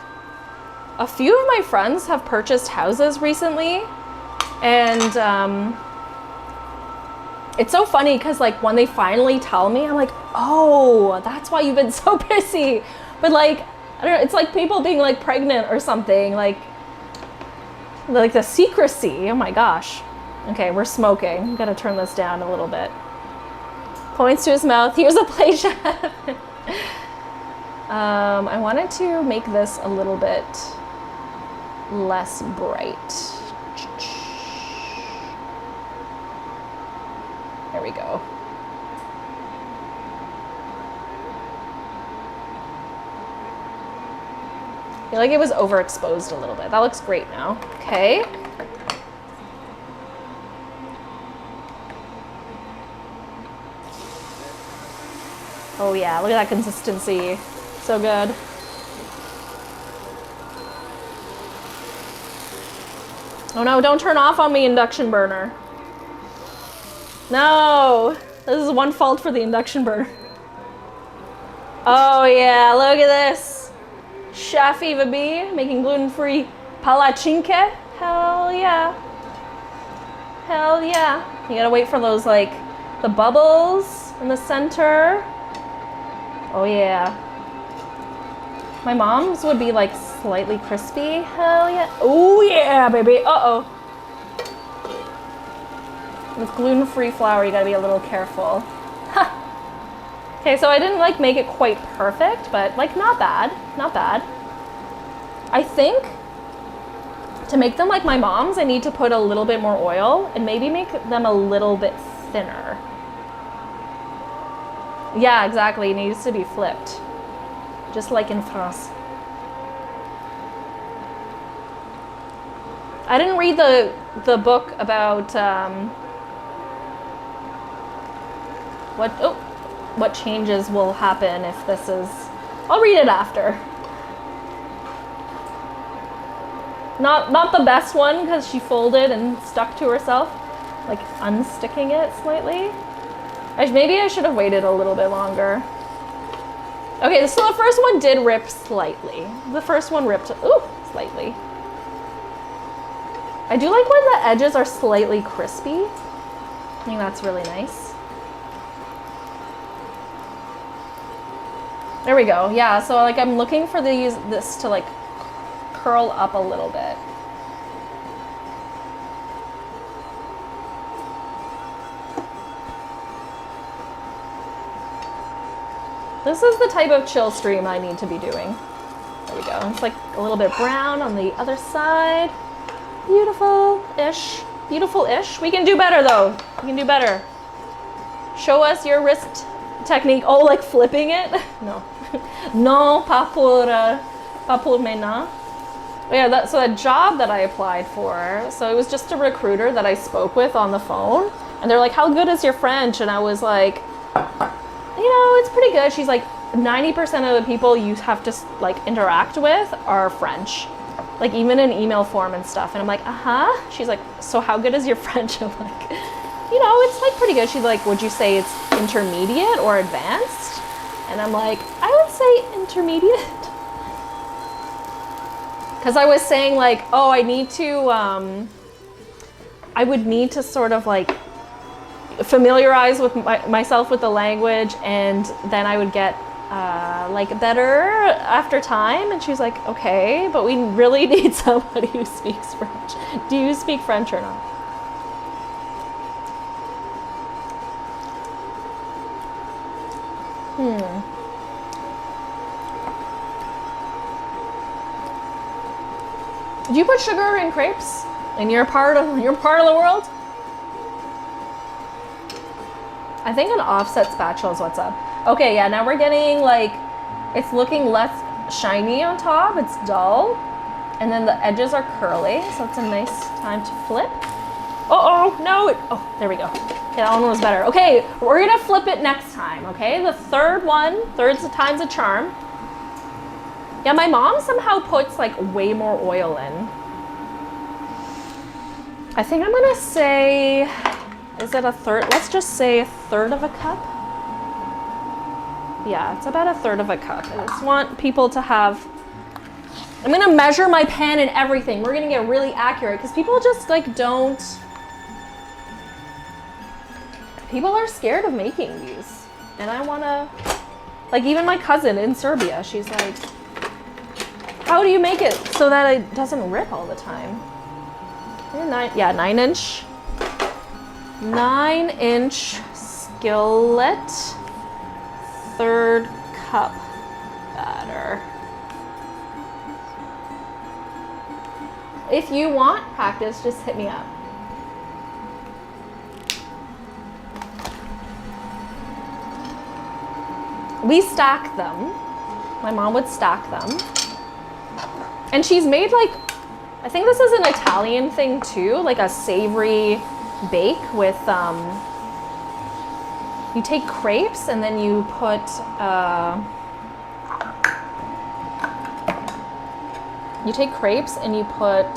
a few of my friends have purchased houses recently, and it's so funny because like when they finally tell me, I'm like, oh, that's why you've been so busy. But like, I don't know, it's like people being like pregnant or something, like the secrecy, oh my gosh. Okay, we're smoking. I'm gonna turn this down a little bit. Points to his mouth, here's a plate, chef. I wanted to make this a little bit less bright. There we go. I feel like it was overexposed a little bit. That looks great now. Okay. Oh yeah, look at that consistency. So good. Oh no, don't turn off on me, induction burner. No, this is one fault for the induction burner. Oh yeah, look at this. Chef Eva B making gluten-free palacinke. Hell yeah. Hell yeah. You gotta wait for those, like, the bubbles in the center. Oh yeah. My mom's would be like slightly crispy. Hell yeah. Oh yeah, baby. Uh-oh. With gluten-free flour, you gotta be a little careful. Okay, so I didn't like make it quite perfect, but like not bad, not bad. I think to make them like my mom's, I need to put a little bit more oil and maybe make them a little bit thinner. Yeah, exactly, it needs to be flipped. Just like in France. I didn't read the book about what changes will happen if this is. I'll read it after. Not the best one because she folded and stuck to herself, like unsticking it slightly. Maybe I should have waited a little bit longer. Okay, so the first one did rip slightly. The first one ripped, slightly. I do like when the edges are slightly crispy. I think that's really nice. There we go. Yeah, so like I'm looking for this to like curl up a little bit. This is the type of chill stream I need to be doing. There we go. It's like a little bit brown on the other side. Beautiful-ish. Beautiful-ish. We can do better though. We can do better. Show us your wrist technique. Oh, like flipping it? No. No, pas pour maintenant. Oh, yeah, so a job that I applied for, so it was just a recruiter that I spoke with on the phone, and they're like, how good is your French? And I was like, you know, it's pretty good. She's like, 90% of the people you have to like interact with are French, like even in email form and stuff. And I'm like, She's like, so how good is your French? I'm like, you know, it's like pretty good. She's like, would you say it's intermediate or advanced? And I'm like, I would say intermediate. Because I was saying like, oh, I would need to sort of like familiarize with myself with the language, and then I would get like better after time. And she's like, okay, but we really need somebody who speaks French. Do you speak French or not? Do you put sugar in crepes in your part of the world? I think an offset spatula is what's up. Okay, yeah, now we're getting like, it's looking less shiny on top, it's dull. And then the edges are curly, so it's a nice time to flip. Oh, there we go. Okay, that one was better. Okay, we're gonna flip it next time, okay? The third's the time's a charm. Yeah, my mom somehow puts like way more oil in. I think I'm gonna say, is it a third? Let's just say a third of a cup. Yeah, it's about a third of a cup. I just want people to have, I'm gonna measure my pan and everything. We're gonna get really accurate because people just like people are scared of making these. And I wanna, like even my cousin in Serbia, she's like, how do you make it so that it doesn't rip all the time? 9-inch. 9-inch skillet. Third cup batter. If you want practice, just hit me up. We stack them. My mom would stack them. And she's made like, I think this is an Italian thing too, like a savory bake with, you take crepes and then you put,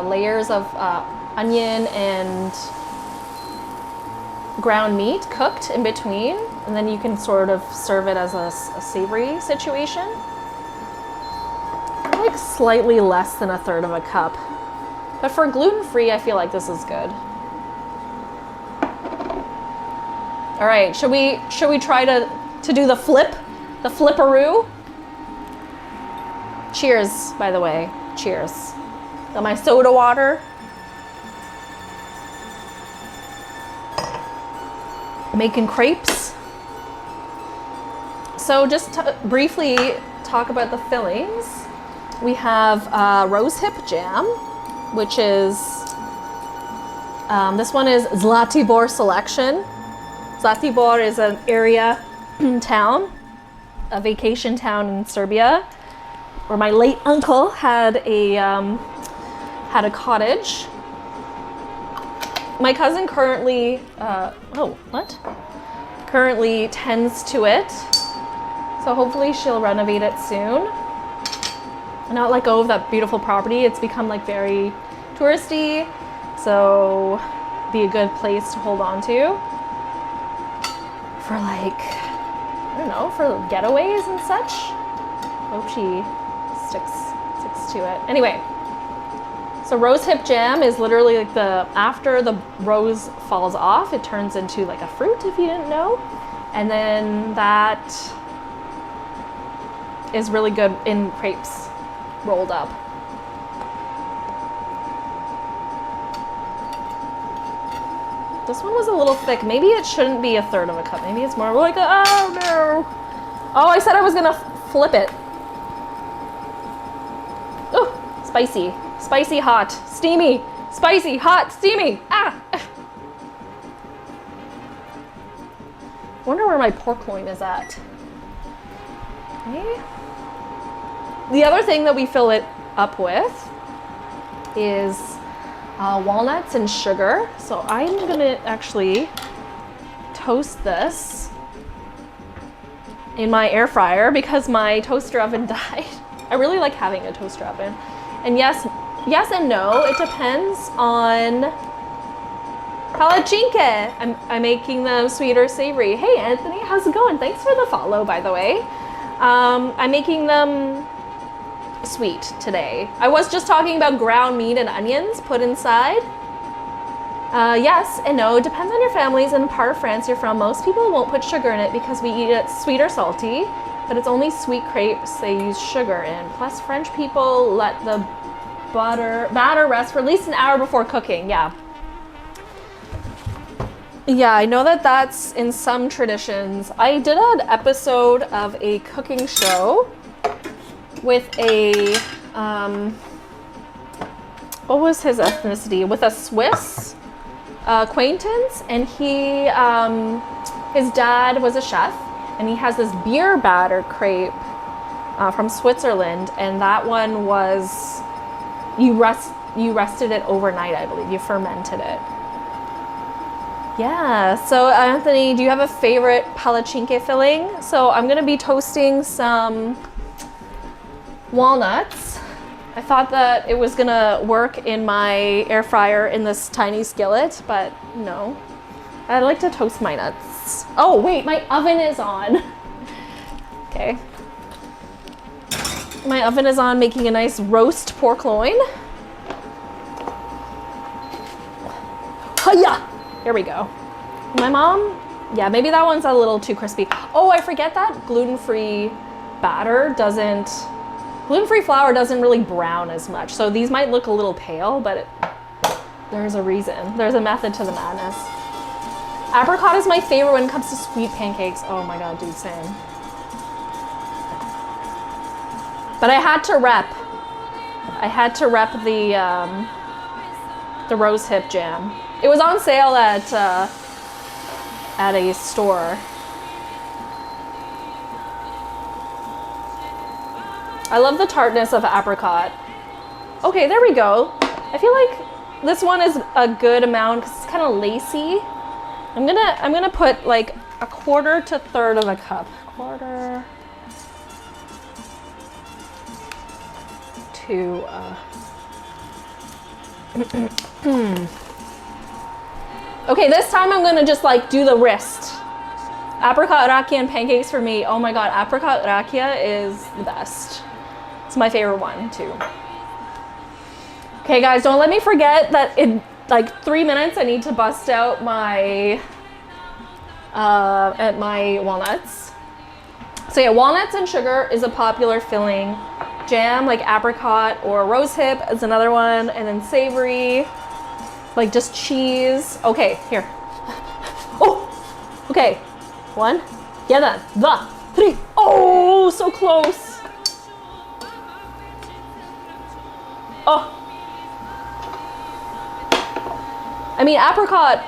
layers of onion and ground meat cooked in between, and then you can sort of serve it as a savory situation. Like slightly less than a third of a cup. But for gluten-free, I feel like this is good. All right, should we try to do the flipperoo? Cheers, by the way, cheers. Got my soda water. Making crepes. So just to briefly talk about the fillings. We have rosehip jam, which is, this one is Zlatibor Selection. Zlatibor is an area town a vacation town in Serbia where my late uncle had a cottage. My cousin currently, currently tends to it. So hopefully she'll renovate it soon. And not let go of that beautiful property. It's become like very touristy. So be a good place to hold on to for like, I don't know, for getaways and such. Hope she sticks to it. Anyway, so rose hip jam is literally like after the rose falls off, it turns into like a fruit, if you didn't know. And then that is really good in crepes rolled up. This one was a little thick. Maybe it shouldn't be a third of a cup. Maybe it's more like oh no. Oh, I said I was gonna flip it. Oh, spicy. Spicy, hot, steamy. Spicy, hot, steamy. Ah! Wonder where my pork loin is at. Okay. The other thing that we fill it up with is walnuts and sugar. So I'm gonna actually toast this in my air fryer because my toaster oven died. I really like having a toaster oven. And yes and no, it depends on Palacinke. I'm making them sweet or savory. Hey Anthony, how's it going? Thanks for the follow, by the way. I'm making them sweet today. I was just talking about ground meat and onions put inside. Yes and no, it depends on your families and the part of France you're from. Most people won't put sugar in it because we eat it sweet or salty, but it's only sweet crepes they use sugar in. Plus French people let the batter rest for at least an hour before cooking. Yeah, I know that's in some traditions. I did an episode of a cooking show with a, what was his ethnicity? With a Swiss acquaintance, and his dad was a chef, and he has this beer batter crepe from Switzerland, and that one was, you rested it overnight, I believe. You fermented it. Yeah, so Anthony, do you have a favorite Palacinke filling? So I'm gonna be toasting some walnuts. I thought that it was gonna work in my air fryer in this tiny skillet, but no. I like to toast my nuts. Oh wait, my oven is on. Okay. My oven is on, making a nice roast pork loin. Hiya! Here we go. My mom, yeah, maybe that one's a little too crispy. Oh, I forget that gluten-free flour doesn't really brown as much. So these might look a little pale, but there's a reason. There's a method to the madness. Apricot is my favorite when it comes to sweet pancakes. Oh my God, dude, same. But I had to rep the rose hip jam. It was on sale at a store. I love the tartness of apricot. Okay, there we go. I feel like this one is a good amount because it's kind of lacy. I'm gonna put like a quarter to third of a cup. Quarter to Okay, this time I'm gonna just like do the wrist. Apricot rakia and pancakes for me. Oh my God, apricot rakia is the best. It's my favorite one too. Okay guys, don't let me forget that in like 3 minutes I need to bust out my my walnuts. So yeah, walnuts and sugar is a popular filling. Jam like apricot or rose hip is another one, and then savory, like just cheese. Okay, here. Oh, okay. 1, jeden, 2, 3. Oh, so close. Oh. I mean, apricot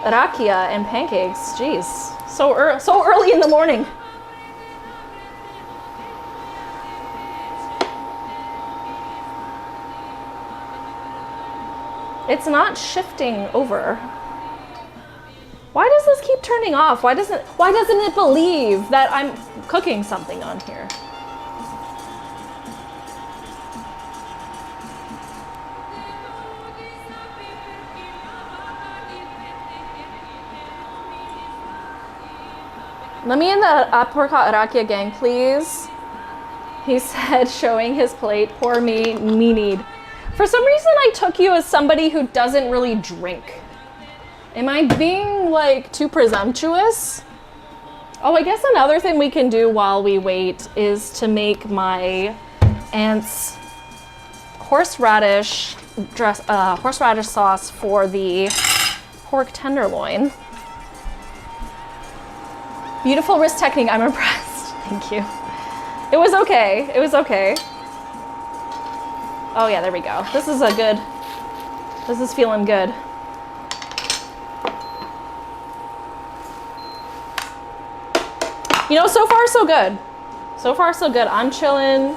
rakia and pancakes. Jeez, so early in the morning. It's not shifting over. Why does this keep turning off? Why doesn't it believe that I'm cooking something on here? Let me in the apricot rakia gang, please. He said, showing his plate. Poor me need. For some reason, I took you as somebody who doesn't really drink. Am I being like too presumptuous? Oh, I guess another thing we can do while we wait is to make my aunt's horseradish sauce for the pork tenderloin. Beautiful wrist technique. I'm impressed. Thank you. It was okay. It was okay. Oh yeah, there we go. This is feeling good. You know, so far so good. So far so good. I'm chilling.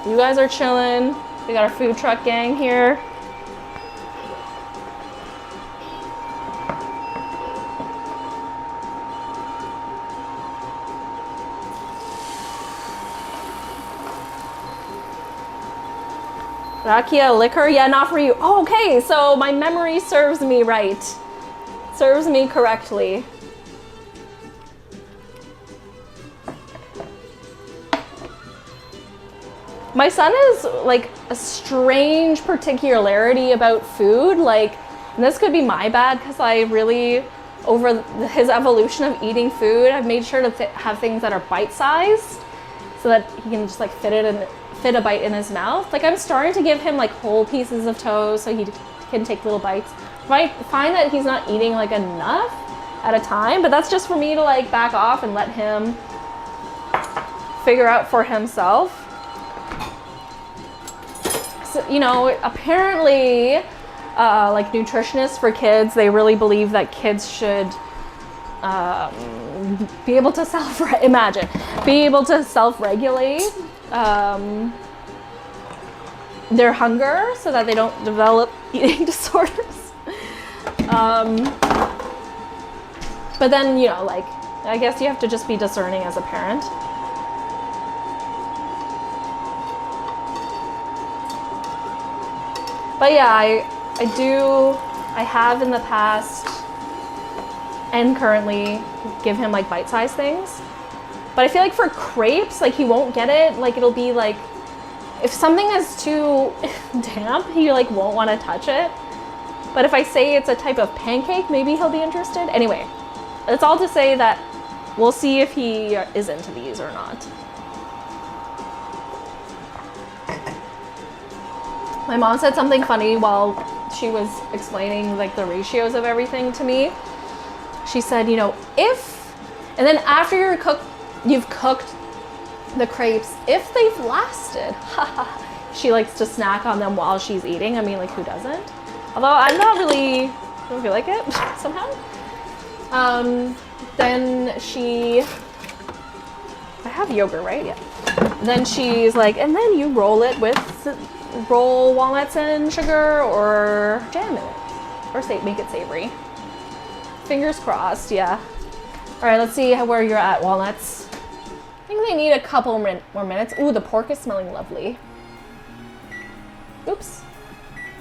You guys are chilling. We got our food truck gang here. Rakia liquor? Yeah, not for you. Oh, okay, so my memory serves me right. Serves me correctly. My son is like a strange particularity about food. Like, and this could be my bad because I really, over his evolution of eating food, I've made sure to have things that are bite-sized so that he can just like fit a bite in his mouth. Like, I'm starting to give him like whole pieces of toast so he can take little bites. I find that he's not eating like enough at a time, but that's just for me to like back off and let him figure out for himself. So, you know, apparently like nutritionists for kids, they really believe that kids should be able to self-regulate their hunger so that they don't develop eating disorders. But then, you know, like, I guess you have to just be discerning as a parent. But yeah, I have in the past and currently give him like bite-sized things. But I feel like for crepes, like he won't get it. Like it'll be like, if something is too damp, he like won't want to touch it. But if I say it's a type of pancake, maybe he'll be interested. Anyway, it's all to say that we'll see if he is into these or not. My mom said something funny while she was explaining like the ratios of everything to me. She said, you know, and then after you've cooked the crepes, if they've lasted, she likes to snack on them while she's eating. I mean, like, who doesn't? Although I don't feel like it somehow. Then I have yogurt, right? Yeah. Then she's like, and then you roll walnuts and sugar or jam in it, or make it savory. Fingers crossed, yeah. All right, let's see where you're at, walnuts. I think they need a couple more minutes. Ooh, the pork is smelling lovely. Oops,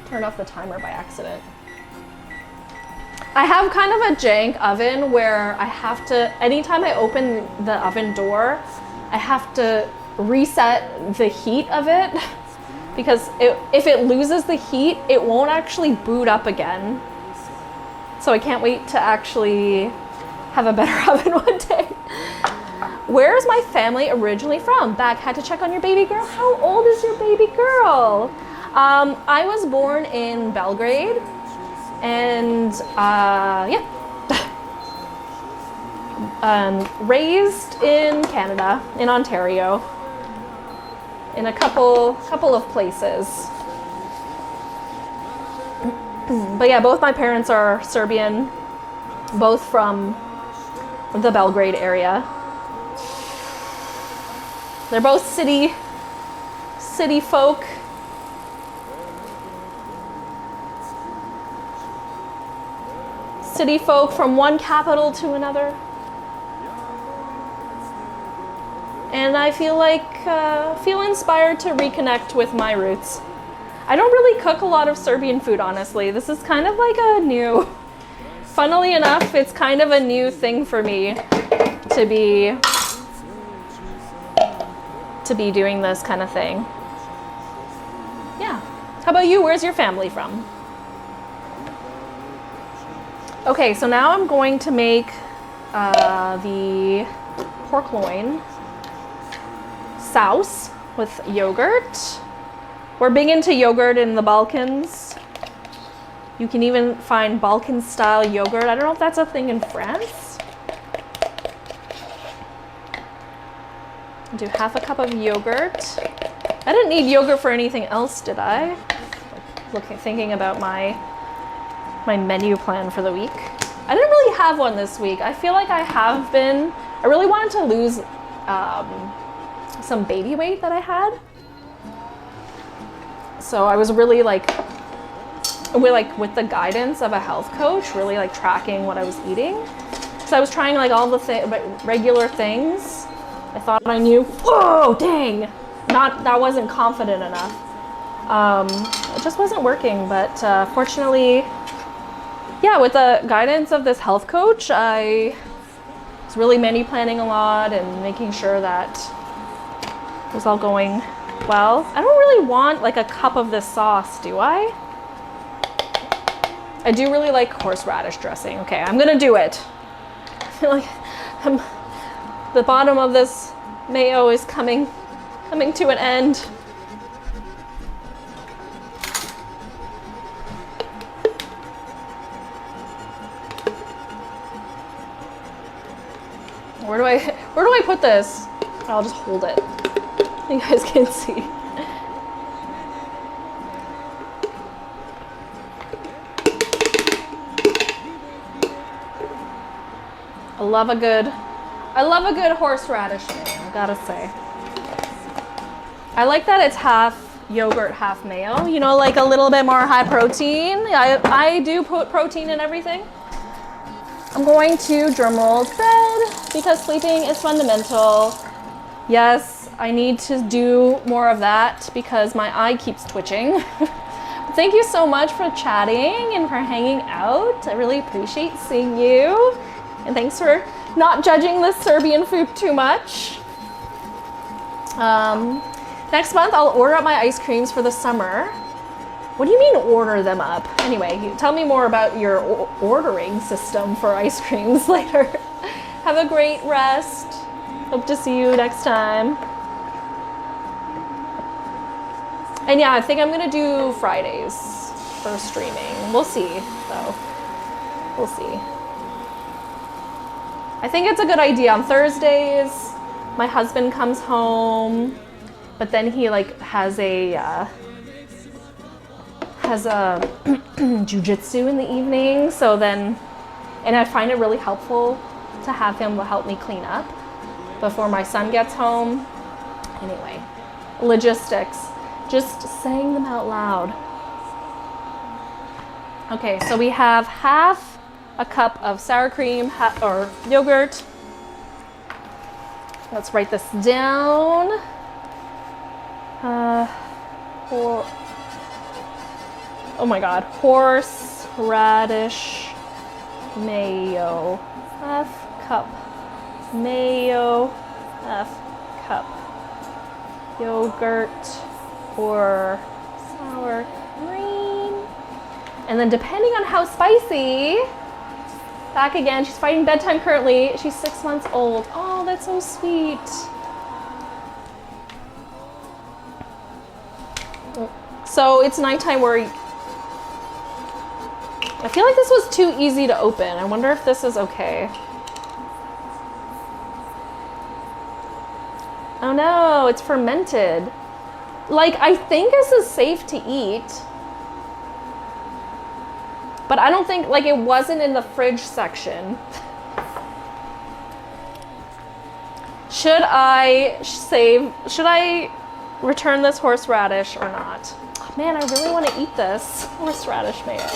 turned off the timer by accident. I have kind of a jank oven where I have to, anytime I open the oven door, I have to reset the heat of it because if it loses the heat, it won't actually boot up again. So I can't wait to actually have a better oven one day. Where is my family originally from? Back, had to check on your baby girl. How old is your baby girl? I was born in Belgrade, and raised in Canada, in Ontario, in a couple of places. But yeah, both my parents are Serbian, both from the Belgrade area. They're both city folk. city folk from one capital to another. And I feel inspired to reconnect with my roots. I don't really cook a lot of Serbian food, honestly. This is kind of like a new, funnily enough, it's kind of a new thing for me to be doing this kind of thing. Yeah. How about you? Where's your family from? Okay, so now I'm going to make the pork loin sauce with yogurt. We're big into yogurt in the Balkans. You can even find Balkan style yogurt. I don't know if that's a thing in France. Do half a cup of yogurt. I didn't need yogurt for anything else, did I? Thinking about my menu plan for the week. I didn't really have one this week. I feel like I have been. I really wanted to lose some baby weight that I had. So I was really with the guidance of a health coach, really like tracking what I was eating. So I was trying like all the regular things. I thought I knew. Whoa, dang! That wasn't confident enough. It just wasn't working. But fortunately, yeah, with the guidance of this health coach, I was really menu planning a lot and making sure that it was all going well. I don't really want like a cup of this sauce, do I? I do really like horseradish dressing. Okay, I'm gonna do it. I feel like the bottom of this mayo is coming to an end. Where do I put this? I'll just hold it. You guys can see. I love a good horseradish mayo, I gotta say. I like that it's half yogurt, half mayo. You know, like a little bit more high protein. I do put protein in everything. I'm going to drumroll to bed because sleeping is fundamental. Yes, I need to do more of that because my eye keeps twitching. Thank you so much for chatting and for hanging out. I really appreciate seeing you. And thanks for not judging the Serbian food too much. Next month, I'll order up my ice creams for the summer. What do you mean order them up? Anyway, tell me more about your ordering system for ice creams later. Have a great rest. Hope to see you next time. And yeah, I think I'm gonna do Fridays for streaming. We'll see, though. We'll see. I think it's a good idea. On Thursdays, my husband comes home, but then he like has a jujitsu in the evening. So then, and I find it really helpful to have him help me clean up before my son gets home. Anyway, logistics, just saying them out loud. Okay, so we have half a cup of sour cream or yogurt. Let's write this down. Oh my God, horseradish mayo, half cup. Mayo, half cup. Yogurt or sour cream. And then depending on how spicy, back again, she's fighting bedtime currently. She's 6 months old. Oh, that's so sweet. So it's nighttime where I feel like this was too easy to open. I wonder if this is okay. Oh no, it's fermented. Like, I think this is safe to eat. But I don't think, like, it wasn't in the fridge section. Should I return this horseradish or not? Oh, man, I really want to eat this horseradish mayo.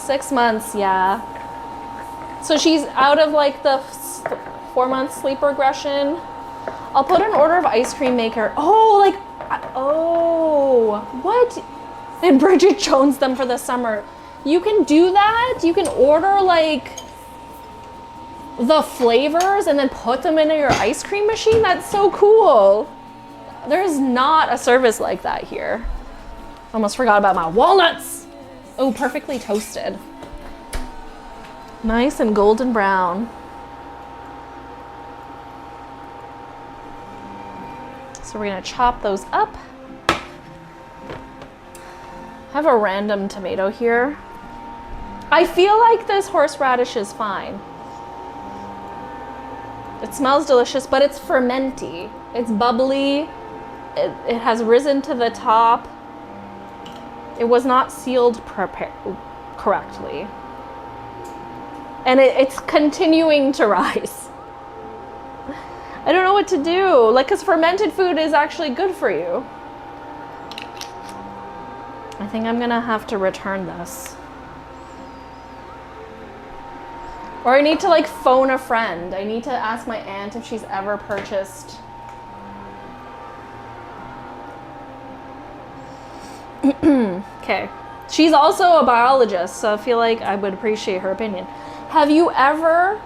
6 months, yeah. So she's out of like the 4-month sleep regression. I'll put an order of ice cream maker. Oh, like, oh, what? And Bridget Jones them for the summer. You can do that? You can order like the flavors and then put them into your ice cream machine? That's so cool. There's not a service like that here. Almost forgot about my walnuts. Oh, perfectly toasted. Nice and golden brown. So we're gonna chop those up. I have a random tomato here. I feel like this horseradish is fine. It smells delicious, but it's fermenty. It's bubbly. It has risen to the top. It was not sealed correctly. And it's continuing to rise. I don't know what to do. Like, because fermented food is actually good for you. I think I'm gonna have to return this. Or I need to like phone a friend. I need to ask my aunt if she's ever purchased. Okay. She's also a biologist, so I feel like I would appreciate her opinion. Have you ever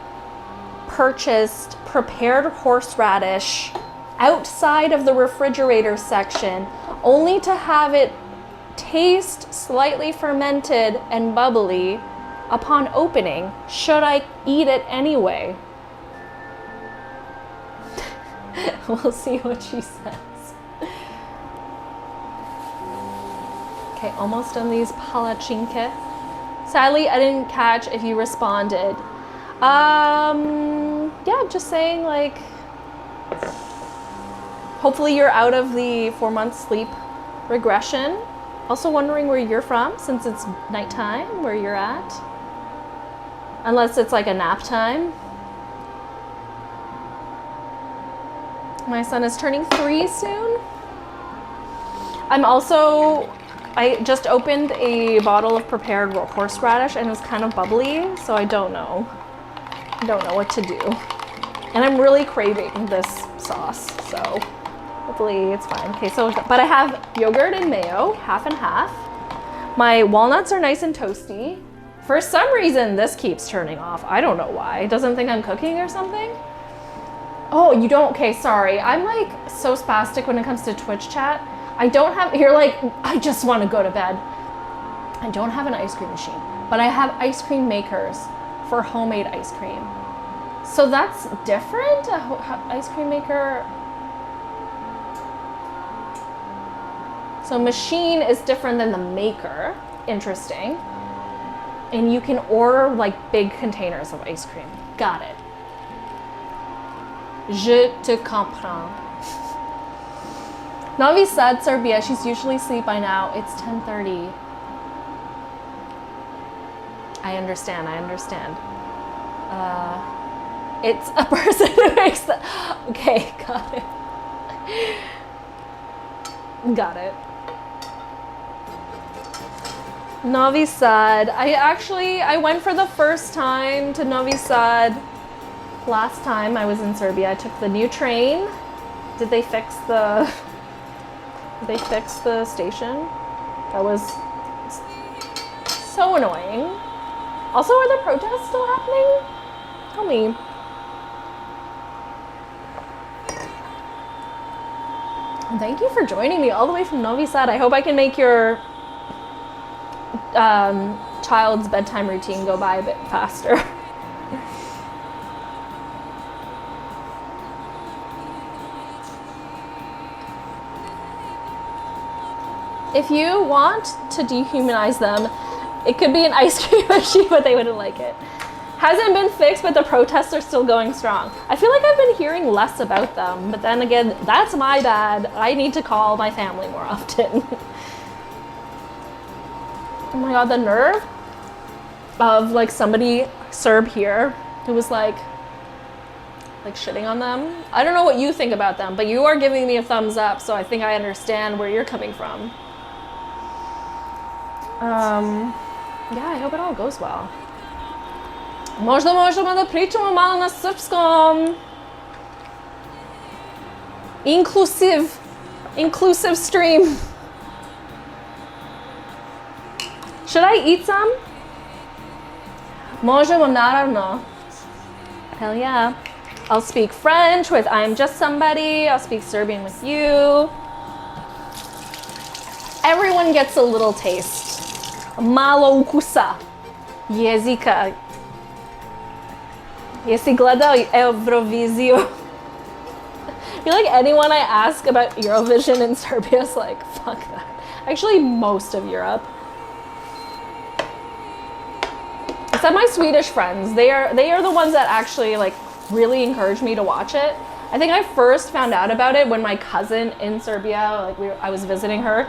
purchased prepared horseradish outside of the refrigerator section only to have it taste slightly fermented and bubbly upon opening? Should I eat it anyway? We'll see what she says. Okay, almost done these palacinke. Sadly, I didn't catch if you responded. Yeah, just saying, like, hopefully you're out of the 4-month sleep regression. Also wondering where you're from, since it's nighttime, where you're at. Unless it's like a nap time. My son is turning 3 soon. I just opened a bottle of prepared horseradish and it was kind of bubbly, so I don't know. I don't know what to do. And I'm really craving this sauce, so hopefully it's fine. Okay, so, but I have yogurt and mayo, half and half. My walnuts are nice and toasty. For some reason, this keeps turning off. I don't know why. It doesn't think I'm cooking or something. Oh, you don't? Okay, sorry. I'm like so spastic when it comes to Twitch chat. I don't have, you're like, I just want to go to bed. I don't have an ice cream machine, but I have ice cream makers for homemade ice cream. So that's different? Ice cream maker. So machine is different than the maker. Interesting. And you can order like big containers of ice cream. Got it. Je te comprends. Novi Sad, Serbia, she's usually asleep by now. It's 10:30. I understand. It's a person who makes the... Okay, got it. Got it. Novi Sad. I went for the first time to Novi Sad last time I was in Serbia. I took the new train. Did they fix the station? That was so annoying. Also, are the protests still happening? Tell me. And thank you for joining me all the way from Novi Sad. I hope I can make your child's bedtime routine go by a bit faster. If you want to dehumanize them, it could be an ice cream machine, but they wouldn't like it. Hasn't been fixed, but the protests are still going strong. I feel like I've been hearing less about them, but then again, that's my bad. I need to call my family more often. Oh my god, the nerve of like somebody Serb here who was like shitting on them. I don't know what you think about them, but you are giving me a thumbs up, so I think I understand where you're coming from. Yeah, I hope it all goes well. Možda možemo da pričamo malo na srpskom. Inclusive stream. Should I eat some? Možemo, naravno. Hell yeah. I'll speak French with I'm just somebody. I'll speak Serbian with you. Everyone gets a little taste. Malo ukusa jezika. Jesi gledao Euroviziju? I feel like anyone I ask about Eurovision in Serbia is like, fuck that. Actually, most of Europe. Except my Swedish friends. They are the ones that actually like really encouraged me to watch it. I think I first found out about it when my cousin in Serbia, like I was visiting her.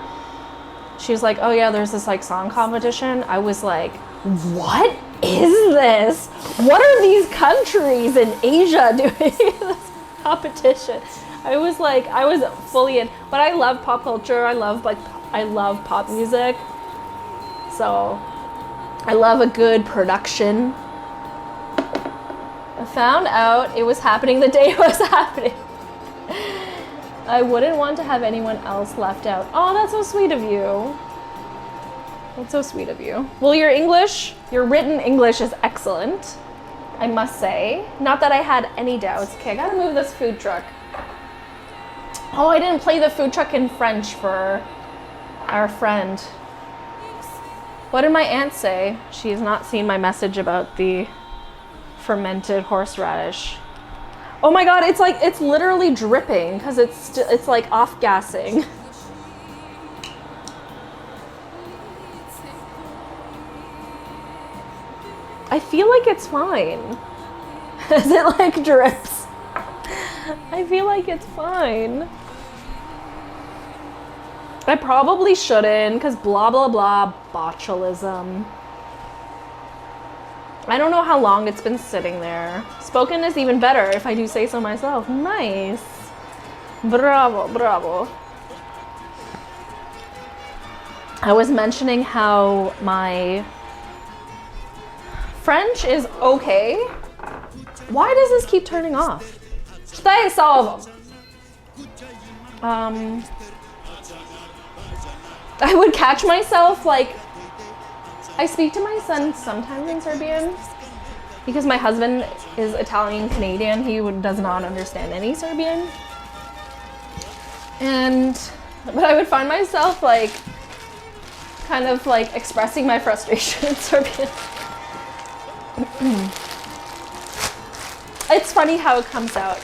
She was like, oh yeah, there's this like song competition. I was like, what is this? What are these countries in Asia doing this competition? I was fully in, but I love pop culture. I love pop music. So I love a good production. I found out it was happening the day it was happening. I wouldn't want to have anyone else left out. Oh, that's so sweet of you. That's so sweet of you. Well, your written English is excellent, I must say. Not that I had any doubts. Okay, I gotta move this food truck. Oh, I didn't play the food truck in French for our friend. What did my aunt say? She has not seen my message about the fermented horseradish. Oh my god, it's literally dripping because it's like off-gassing. I feel like it's fine. As it like drips. I feel like it's fine. I probably shouldn't because blah blah blah botulism. I don't know how long it's been sitting there. Spoken is even better if I do say so myself. Nice. Bravo, bravo. I was mentioning how my French is okay. Why does this keep turning off? Stai salvo. I would catch myself like I speak to my son sometimes in Serbian because my husband is Italian Canadian. He does not understand any Serbian. But I would find myself like kind of like expressing my frustration in Serbian. It's funny how it comes out.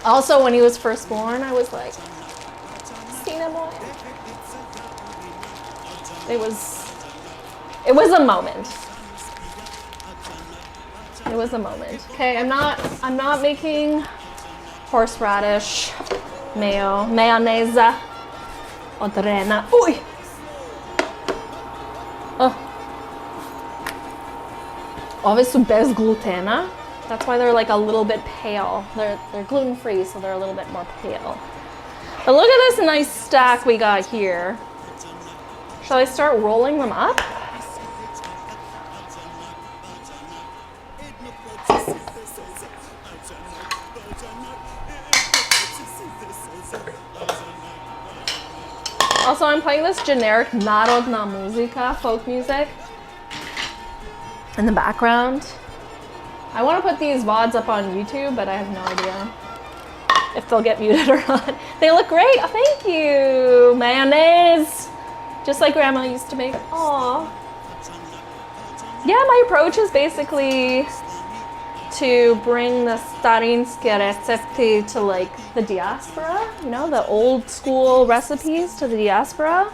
Also, when he was first born, I was like, Cinnamon. It was a moment. It was a moment. Okay, I'm not making horseradish, mayo, mayonnaise, odrena. Uy! Ove su bez glutena. That's why they're like a little bit pale. They're gluten-free, so they're a little bit more pale. But look at this nice stack we got here. Shall I start rolling them up? Also, I'm playing this generic narodna muzika, folk music, in the background. I want to put these VODs up on YouTube, but I have no idea if they'll get muted or not. They look great. Oh, thank you. Mayonnaise. Just like Grandma used to make. Aww. Yeah, my approach is basically to bring the starinske recepti to like the diaspora, you know, the old school recipes to the diaspora.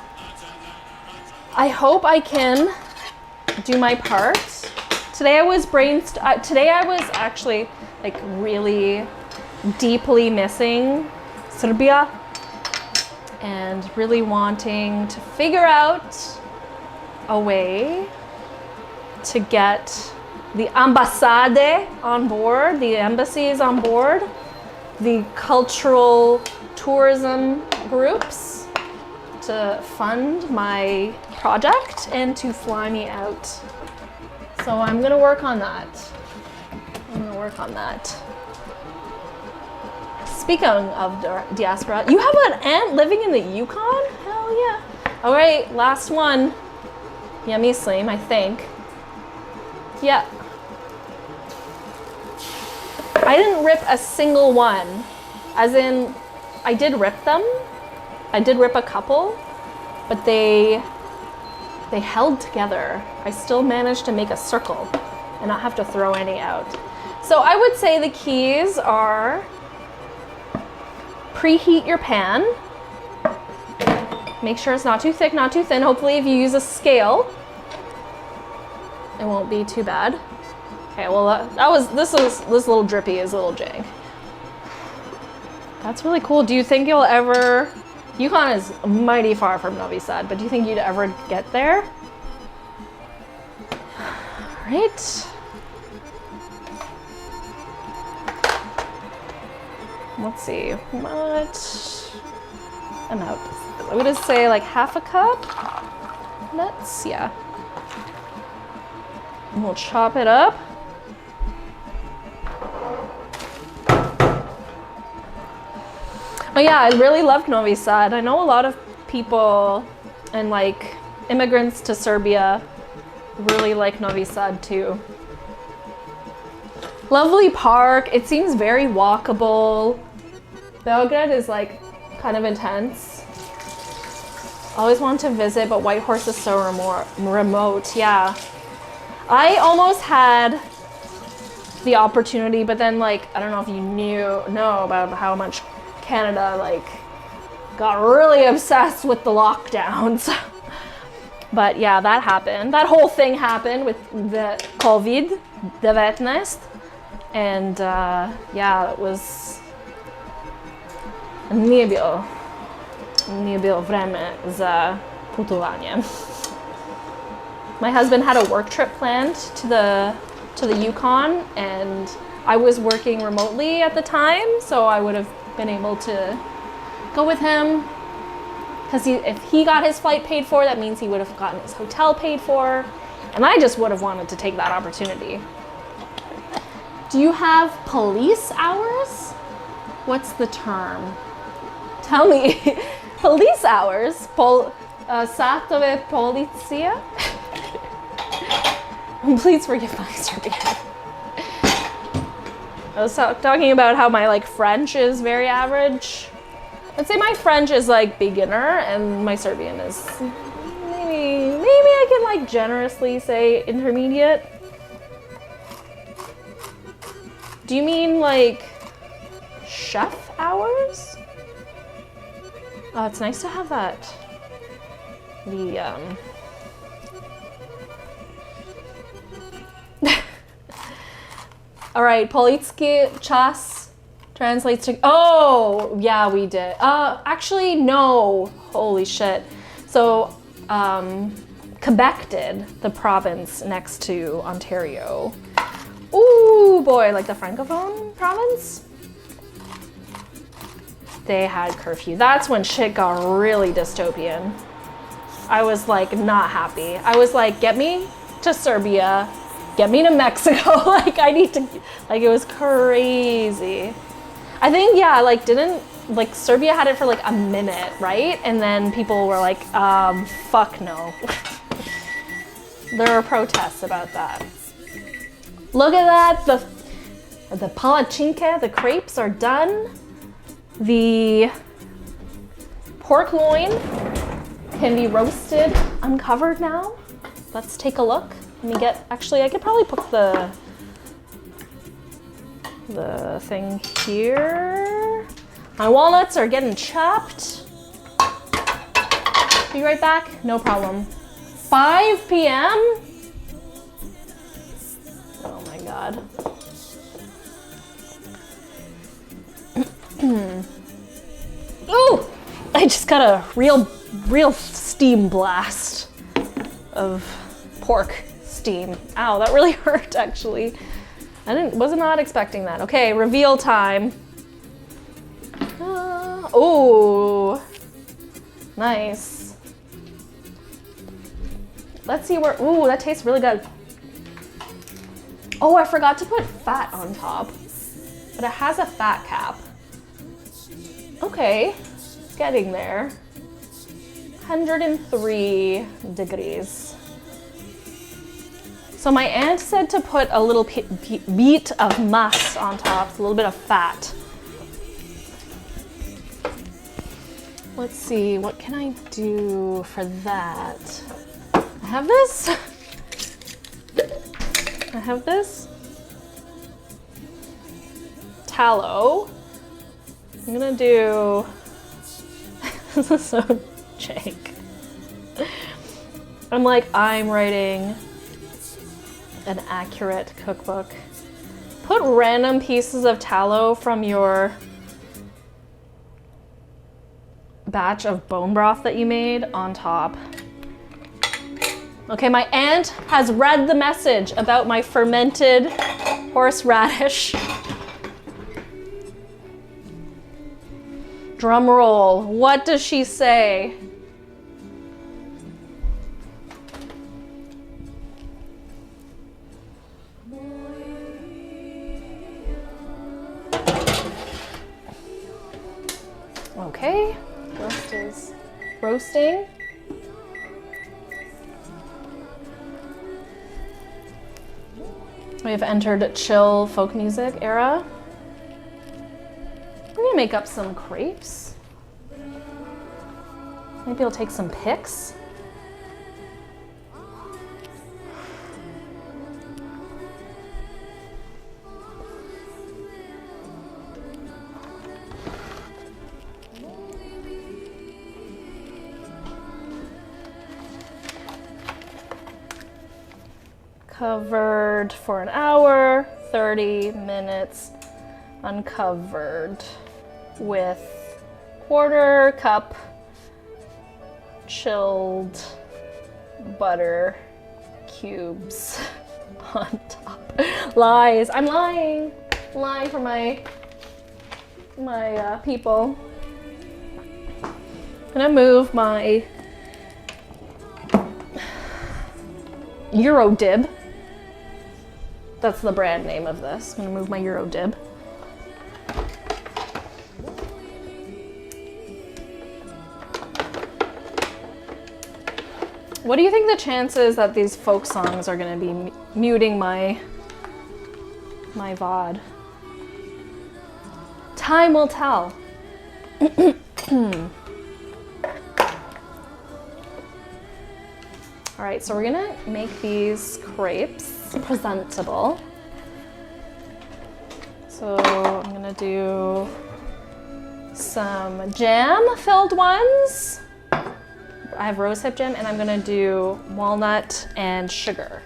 I hope I can do my part. Today I was actually like really deeply missing Serbia and really wanting to figure out a way to get the ambassade on board, the embassies on board, the cultural tourism groups to fund my project and to fly me out. So I'm gonna work on that. Speaking of diaspora, you have an aunt living in the Yukon? Hell yeah. All right, last one. Yummy Slim, I think. Yeah. I didn't rip a single one. As in, I did rip them. I did rip a couple, but they held together. I still managed to make a circle and not have to throw any out. So I would say the keys are preheat your pan. Make sure it's not too thick, not too thin. Hopefully if you use a scale, it won't be too bad. Okay, well this little drippy is a little jank. That's really cool. Do you think you'll ever, Yukon is mighty far from Novi Sad, but do you think you'd ever get there? All right. Let's see, what amount? I would just say like half a cup nuts, yeah. And we'll chop it up. Oh yeah, I really loved Novi Sad. I know a lot of people and like immigrants to Serbia really like Novi Sad too. Lovely park. It seems very walkable. Belgrade is like kind of intense. Always want to visit, but Whitehorse is so remote. Yeah. I almost had the opportunity, but then like, I don't know if you know about how much Canada like got really obsessed with the lockdowns. But yeah, that happened. That whole thing happened with the COVID-19. And yeah, it was nije bilo vreme za putovanje. My husband had a work trip planned to the Yukon, and I was working remotely at the time, so I would have been able to go with him. Because if he got his flight paid for, that means he would have gotten his hotel paid for, and I just would have wanted to take that opportunity. Do you have police hours? What's the term? Tell me. Police hours? Satove policija? Please forgive my Serbian. I was talking about how my like French is very average. I'd say my French is like beginner and my Serbian is maybe I can like generously say intermediate. Do you mean like chef hours? Oh, it's nice to have that. All right, politski čas translates to, oh, yeah, we did. Actually, no, holy shit. So, Quebec did, the province next to Ontario. Ooh, boy, like the Francophone province? They had curfew. That's when shit got really dystopian. I was like not happy. I was like, get me to Serbia, get me to Mexico. Like I need to, like it was crazy. I think, yeah, like Serbia had it for like a minute, right? And then people were like, fuck no. There were protests about that. Look at that, the Palacinke, the crepes are done. The pork loin can be roasted uncovered now. Let's take a look. Let me get, actually I could probably put the thing here. My walnuts are getting chopped. Be right back, no problem. 5 p.m.? Oh my God. Ooh! I just got a real steam blast of pork steam. Ow, that really hurt actually. Was not expecting that. Okay, reveal time. Oh, nice. let's see where, ooh, that tastes really good. Oh, I forgot to put fat on top, but it has a fat cap. Okay, getting there. 103 degrees. So my aunt said to put a little bit of mas on top, a little bit of fat. Let's see, what can I do for that? I have this. I have this tallow. I'm gonna do, this is so jank. I'm writing an accurate cookbook. Put random pieces of tallow from your batch of bone broth that you made on top. Okay, my aunt has read the message about my fermented horseradish. Drum roll. What does she say? Okay, roast is roasting. We have entered chill folk music era. We're gonna make up some crepes. Maybe I'll take some pics. Covered for an hour, 30 minutes uncovered with 1/4 cup chilled butter cubes on top. Lies. I'm lying. I'm lying for my people. I'm gonna move my Euro dib. That's the brand name of this. I'm gonna move my Euro dib. What do you think the chances that these folk songs are gonna be muting my VOD? Time will tell. All right, so we're gonna make these crepes presentable. So I'm gonna do some jam-filled ones. I have rosehip jam, and I'm gonna do walnut and sugar.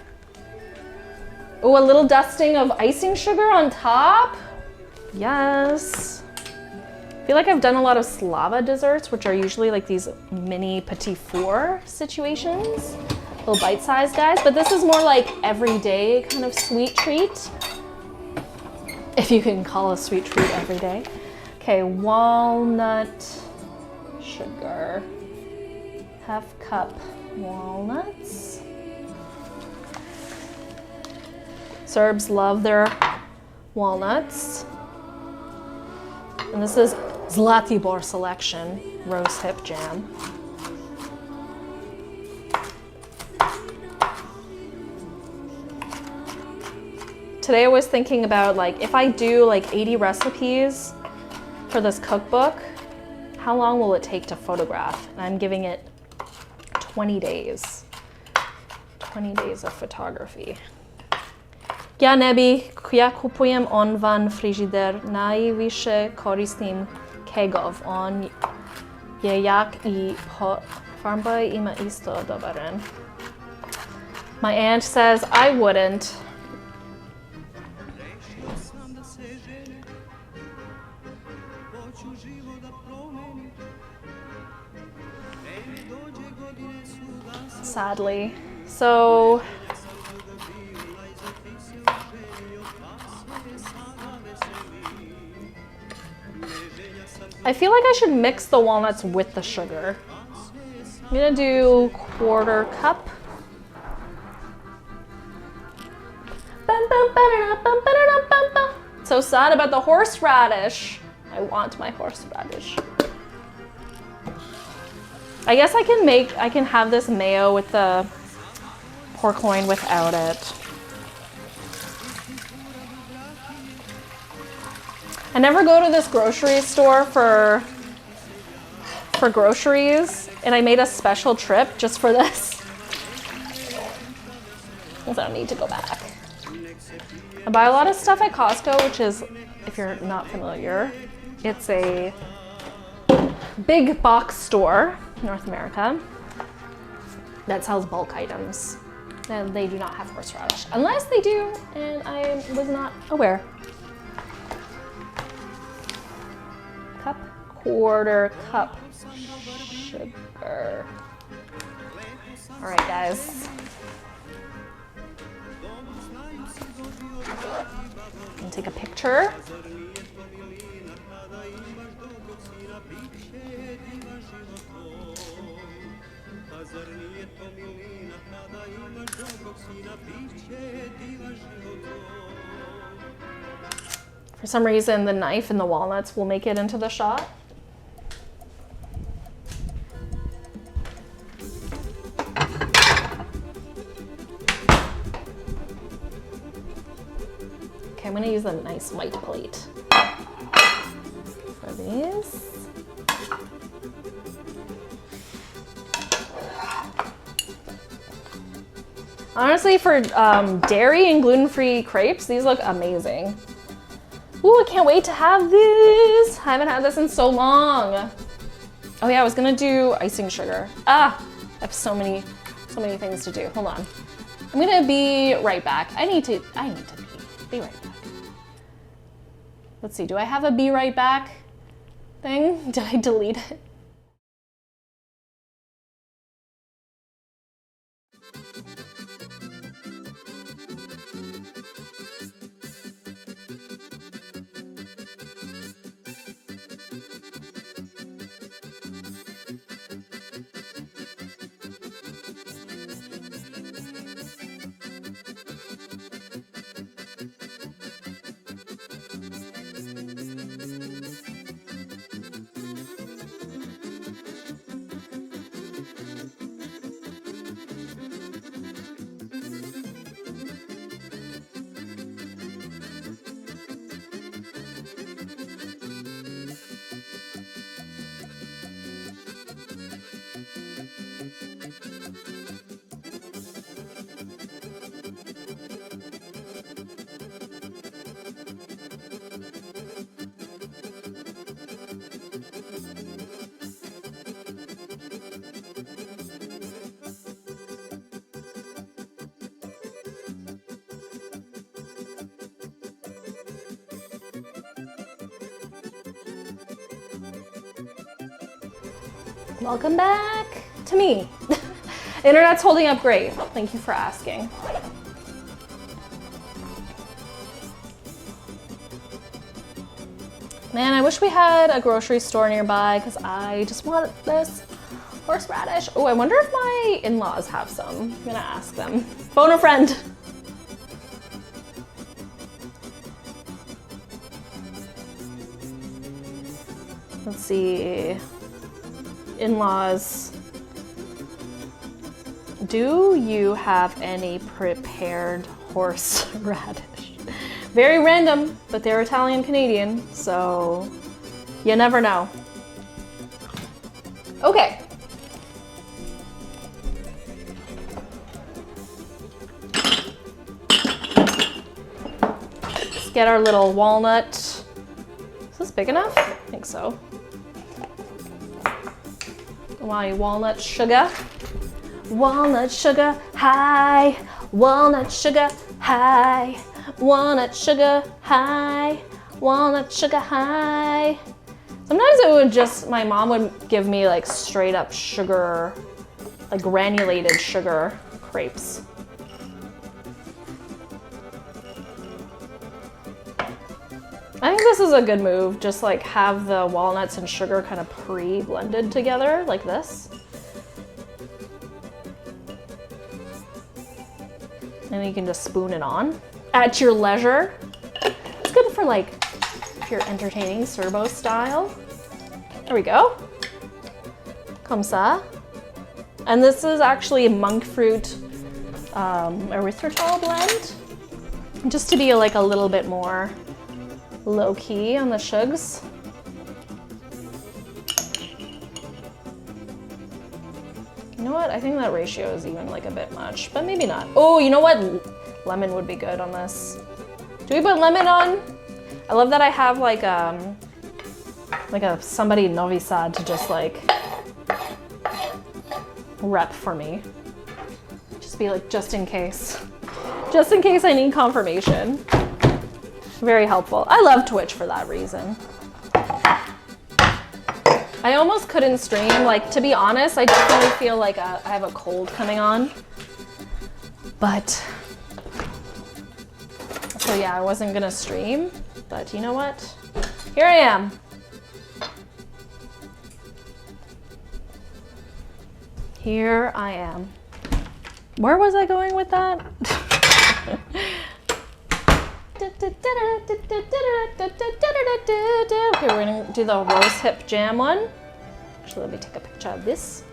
Oh, a little dusting of icing sugar on top. Yes. I feel like I've done a lot of Slava desserts, which are usually like these mini petit four situations. Little bite-sized guys, but this is more like everyday kind of sweet treat. If you can call a sweet treat every day. Okay, walnut sugar. 1/2 cup walnuts. Serbs love their walnuts. And this is Zlatibor Selection rose hip jam. Today I was thinking about like if I do like 80 recipes for this cookbook, how long will it take to photograph? And I'm giving it 20 days. 20 days of photography. Ja ne bi, ja kupujem on van frižider, najviše koristim kegov. On je jak I farba ima isto dobaran. My aunt says I wouldn't. Sadly. So I feel like I should mix the walnuts with the sugar. I'm gonna do 1/4 cup So sad about the horseradish. I want my horseradish. I guess I can have this mayo with the pork loin without it. I never go to this grocery store for groceries, and I made a special trip just for this. I don't need to go back. I buy a lot of stuff at Costco, which is, if you're not familiar, it's a big box store in North America that sells bulk items. And they do not have horseradish, unless they do, and I was not aware. Cup, quarter cup sugar. All right, guys. And take a picture. For some reason, the knife and the walnuts will make it into the shot. Okay, I'm gonna use a nice white plate for these. Honestly, for dairy and gluten-free crepes, these look amazing. Ooh, I can't wait to have this. I haven't had this in so long. Oh yeah, I was gonna do icing sugar. I have so many things to do. Hold on. I'm gonna be right back. I need to be right back. Let's see, do I have a be right back thing? Did I delete it? Welcome back to me. Internet's holding up great. Thank you for asking. Man, I wish we had a grocery store nearby because I just want this horseradish. Oh, I wonder if my in-laws have some. I'm gonna ask them. Phone a friend. Let's see. In-laws, do you have any prepared horseradish? Very random, but they're Italian Canadian, so you never know. Okay. Let's get our little walnut. Is this big enough? I think so. My walnut sugar. Walnut sugar high. Walnut sugar high. Walnut sugar high. Walnut sugar high. Sometimes it would just, my mom would give me like straight up sugar, like granulated sugar crepes. I think this is a good move, just like have the walnuts and sugar kind of pre-blended together like this. And then you can just spoon it on. at your leisure. It's good for like if you're entertaining Serbo style. There we go. Comme ça. And this is actually a monk fruit erythritol blend, just to be like a little bit more low key on the shugs. You know what? I think that ratio is even like a bit much, but maybe not. Oh, you know what? Lemon would be good on this. Do we put lemon on? I love that I have like a somebody in Novi Sad to just like rep for me. Just be like, just in case. Just in case I need confirmation. Very helpful. I love Twitch for that reason. I almost couldn't stream. Like, to be honest, I definitely feel like I have a cold coming on. But, so yeah, I wasn't gonna stream. But you know what? Here I am. Here I am. Where was I going with that? Okay, we're gonna do the rose hip jam one. Actually, let me take a picture of this.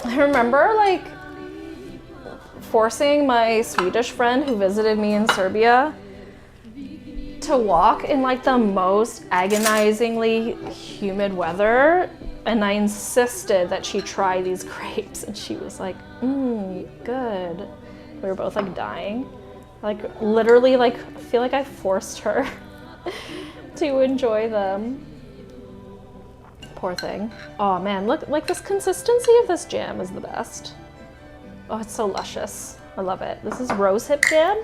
I remember like forcing my Swedish friend who visited me in Serbia to walk in like the most agonizingly humid weather, and I insisted that she try these crepes, and she was like, good. We were both like dying. Like literally, like I feel like I forced her to enjoy them. Poor thing. Oh man, look, like this consistency of this jam is the best. Oh, it's so luscious. I love it. This is rose hip jam.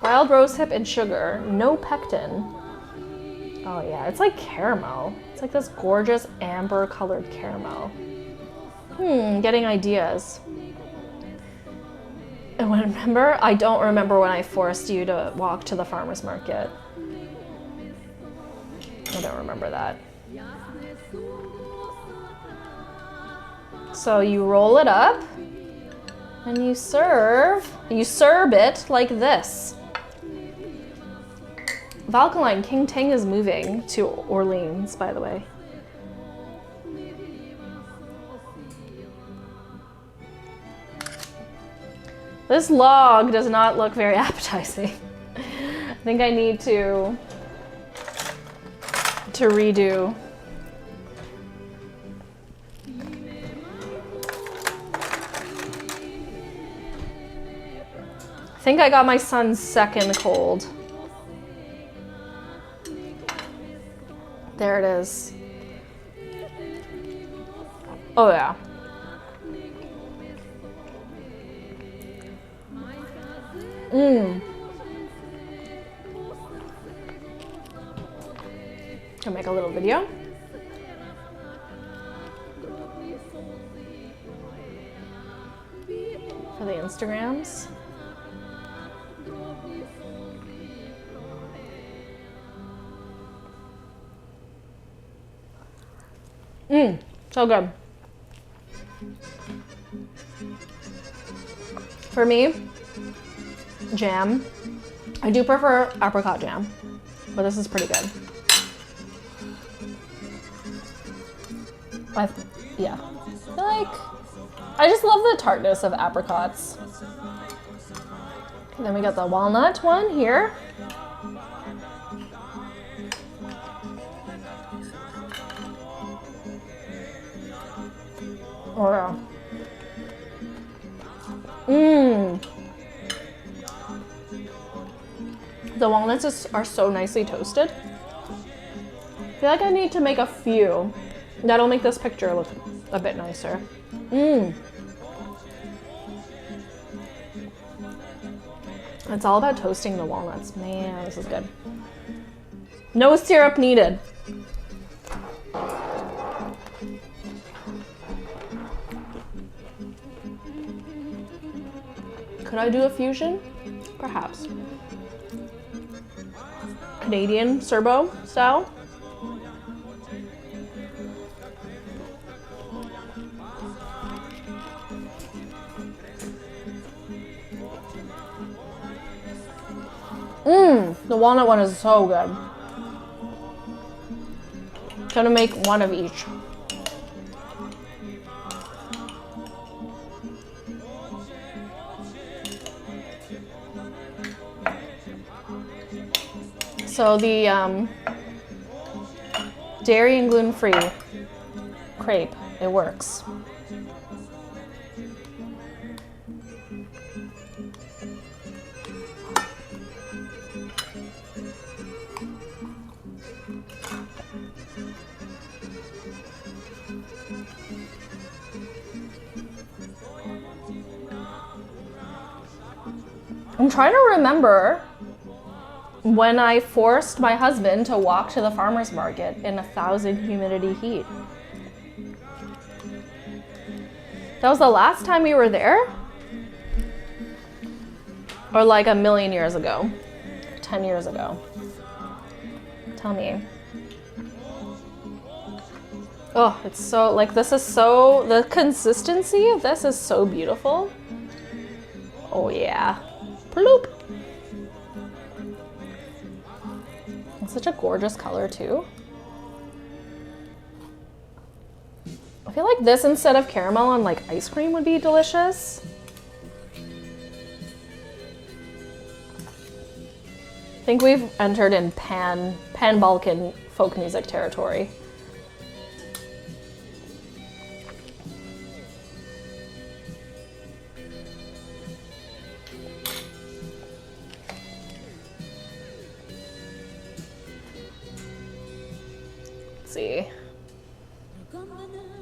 Wild rose hip and sugar, no pectin. Oh yeah, it's like caramel. It's like this gorgeous amber colored caramel. Getting ideas. And remember, I don't remember when I forced you to walk to the farmer's market. I don't remember that. So you roll it up and you serve it like this. Valkaline, King Ting is moving to Orleans, by the way. This log does not look very appetizing. I think I need to redo. I think I got my son's second cold. There it is. Oh yeah. Can make a little video. For the Instagrams. So good. For me, jam. I do prefer apricot jam, but this is pretty good. Yeah. Like, I just love the tartness of apricots. And then we got the walnut one here. Oh yeah. The walnuts are so nicely toasted. I feel like I need to make a few. That'll make this picture look a bit nicer. It's all about toasting the walnuts. Man, this is good. No syrup needed. Could I do a fusion? Perhaps. Canadian Serbo style. The walnut one is so good. Gonna make one of each. So the dairy and gluten-free crepe, it works. I'm trying to remember when I forced my husband to walk to the farmer's market in 1,000 humidity heat. That was the last time we were there? Or like a million years ago? 10 years ago? Tell me. Oh, it's so, like, this is so, the consistency of this is so beautiful. Oh yeah. Bloop. It's such a gorgeous color too. I feel like this instead of caramel on like ice cream would be delicious. I think we've entered in pan-Balkan folk music territory. See.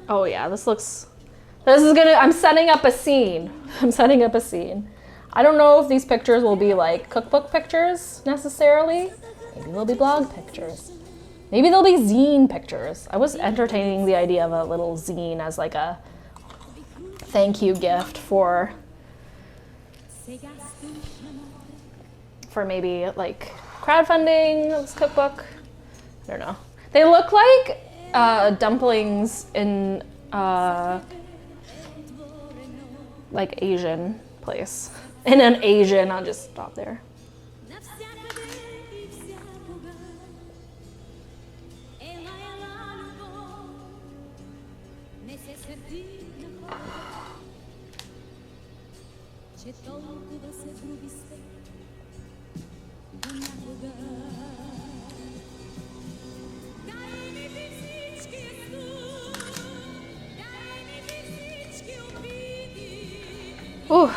Oh yeah, this is gonna, I'm setting up a scene. I'm setting up a scene. I don't know if these pictures will be like cookbook pictures necessarily. Maybe they'll be blog pictures. Maybe they'll be zine pictures. I was entertaining the idea of a little zine as like a thank you gift for maybe like crowdfunding this cookbook. I don't know. They look like dumplings in like Asian place. In an Asian, I'll just stop there. Ooh.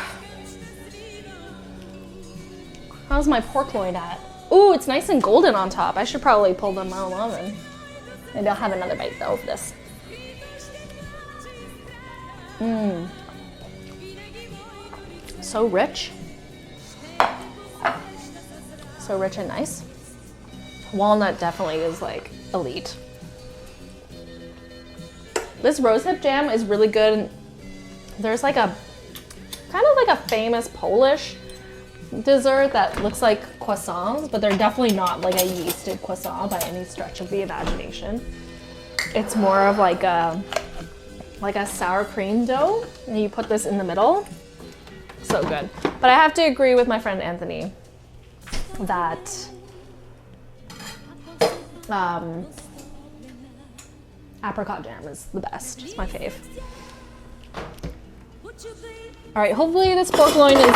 How's my pork loin at? Ooh, it's nice and golden on top. I should probably pull them out of the oven. Maybe I'll have another bite though of this. Mmm. So rich. So rich and nice. Walnut definitely is like elite. This rosehip jam is really good. There's like a kind of like a famous Polish dessert that looks like croissants, but they're definitely not like a yeasted croissant by any stretch of the imagination. It's more of like a sour cream dough, and you put this in the middle. So good. But I have to agree with my friend Anthony that apricot jam is the best. It's my fave. All right, hopefully this pork loin is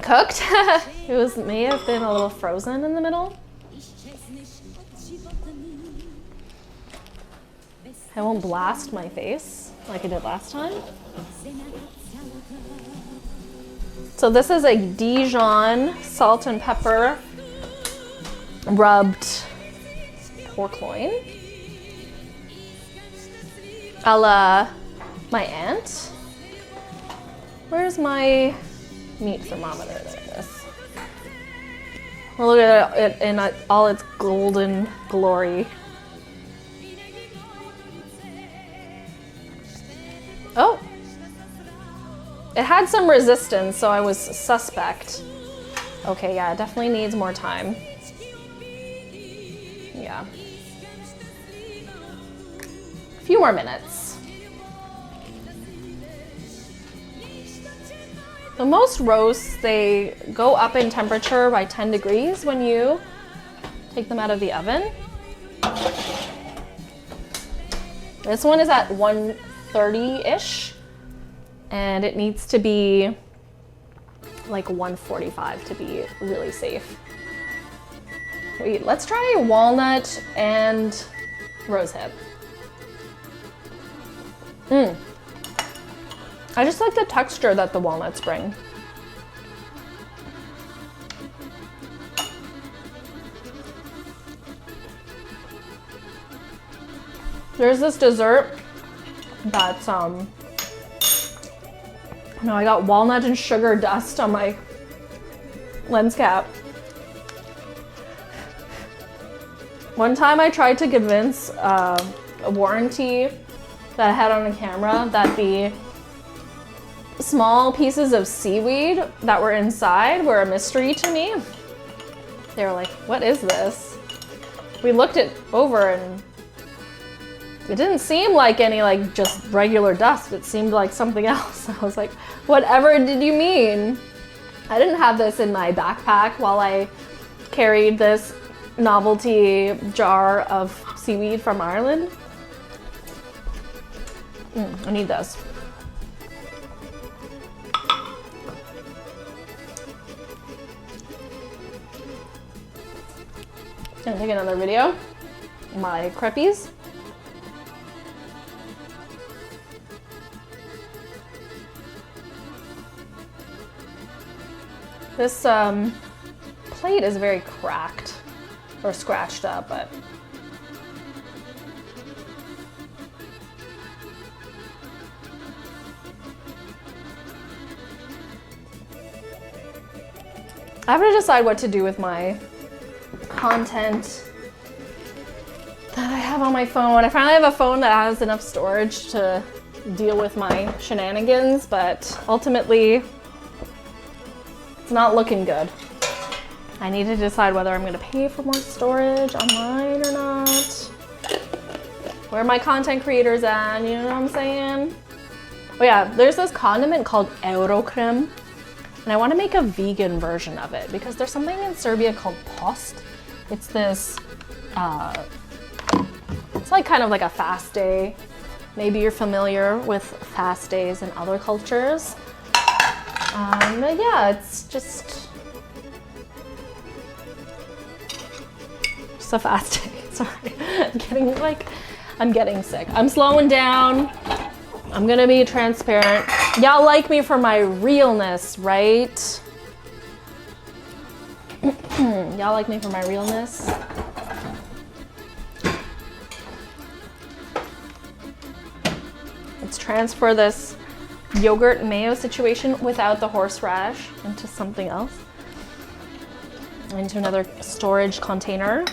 cooked. It may have been a little frozen in the middle. I won't blast my face like I did last time. So this is a Dijon salt and pepper rubbed pork loin a la my aunt. Where's my meat thermometer? There it is. Well, look at it in all its golden glory. Oh, it had some resistance, so I was suspect. Okay, yeah, it definitely needs more time. Yeah. A few more minutes. So most roasts, they go up in temperature by 10 degrees when you take them out of the oven. This one is at 130-ish, and it needs to be like 145 to be really safe. Wait, let's try walnut and rosehip. I just like the texture that the walnuts bring. There's this dessert that's no, I got walnut and sugar dust on my lens cap. One time I tried to convince a warranty that I had on a camera that the small pieces of seaweed that were inside were a mystery to me. They were like, what is this? We looked it over and it didn't seem like any like just regular dust. It seemed like something else. I was like, whatever did you mean? I didn't have this in my backpack while I carried this novelty jar of seaweed from Ireland. I need this. Gonna take another video. My crepes. This plate is very cracked or scratched up, but I have to decide what to do with my content that I have on my phone. I finally have a phone that has enough storage to deal with my shenanigans, but ultimately it's not looking good. I need to decide whether I'm going to pay for more storage online or not. Where are my content creators at? You know what I'm saying? Oh yeah, there's this condiment called Eurocrem, and I want to make a vegan version of it because there's something in Serbia called post. It's this, it's like kind of like a fast day. Maybe you're familiar with fast days in other cultures. But yeah, it's just a fast day. Sorry, I'm getting sick. I'm slowing down. I'm gonna be transparent. Y'all like me for my realness, right? Y'all like me for my realness? Let's transfer this yogurt mayo situation without the horseradish into something else. Into another storage container.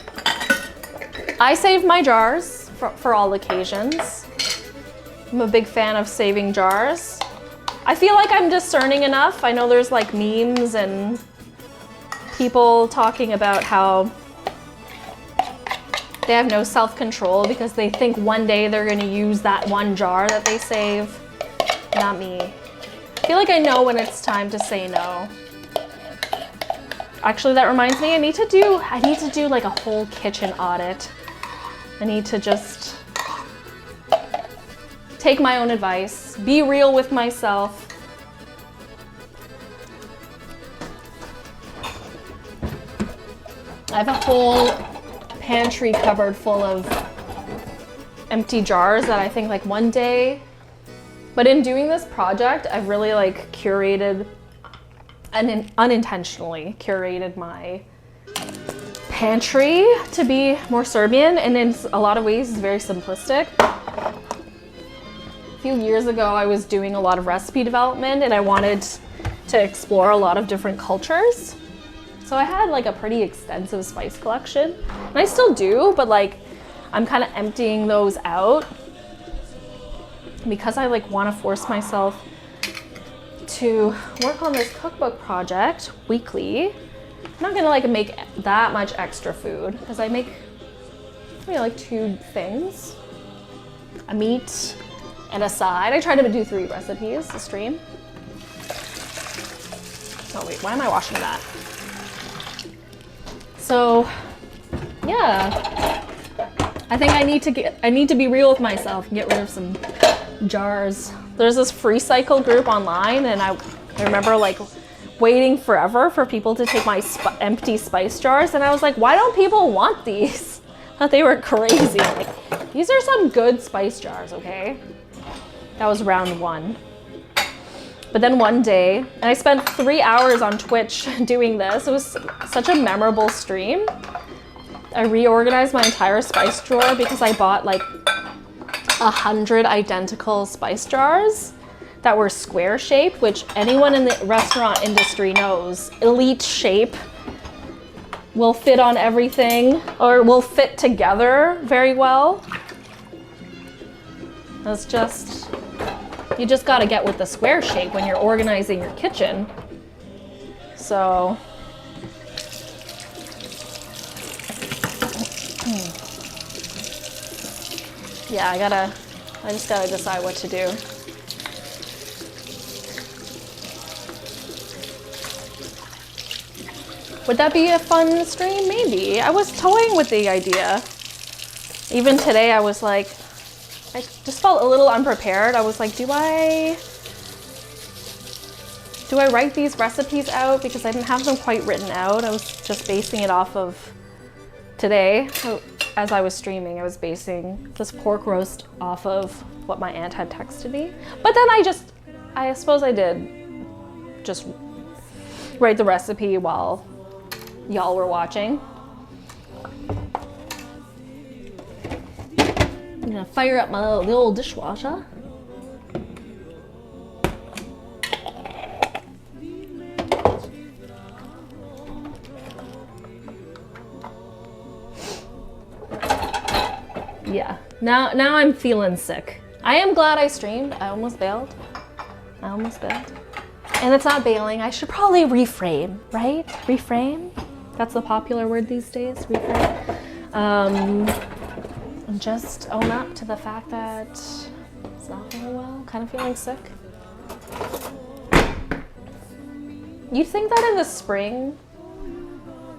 I save my jars for all occasions. I'm a big fan of saving jars. I feel like I'm discerning enough. I know there's like memes and people talking about how they have no self-control because they think one day they're gonna use that one jar that they save. Not me. I feel like I know when it's time to say no. Actually, that reminds me, I need to do like a whole kitchen audit. I need to just take my own advice, be real with myself. I have a whole pantry cupboard full of empty jars that I think like one day, but in doing this project, I've really like curated and unintentionally curated my pantry to be more Serbian, and in a lot of ways it's very simplistic. A few years ago, I was doing a lot of recipe development and I wanted to explore a lot of different cultures. So I had like a pretty extensive spice collection, and I still do, but like I'm kind of emptying those out because I like want to force myself to work on this cookbook project weekly. I'm not gonna like make that much extra food because I make like 2 things, a meat and a side. I try to do 3 recipes a stream. Oh wait, why am I washing that? So yeah, I think I need to be real with myself and get rid of some jars. There's this free cycle group online, and I remember like waiting forever for people to take my empty spice jars, and I was like, why don't people want these? I thought they were crazy. Like, these are some good spice jars, okay? That was round 1. But then one day, and I spent 3 hours on Twitch doing this. It was such a memorable stream. I reorganized my entire spice drawer because I bought like 100 identical spice jars that were square shaped, which anyone in the restaurant industry knows. Elite shape will fit on everything, or will fit together very well. That's just, you just gotta get with the square shape when you're organizing your kitchen. So, yeah, I just gotta decide what to do. Would that be a fun stream? Maybe. I was toying with the idea. Even today I was like, I just felt a little unprepared. I was like, do I write these recipes out? Because I didn't have them quite written out. I was just basing it off of today. As I was streaming, I was basing this pork roast off of what my aunt had texted me. But then I suppose I did just write the recipe while y'all were watching. I'm gonna fire up the old dishwasher. Yeah, now I'm feeling sick. I am glad I streamed. I almost bailed. And it's not bailing. I should probably reframe, right? Reframe? That's the popular word these days, reframe. And just own up to the fact that it's not feeling well, kind of feeling sick. You'd think that in the spring,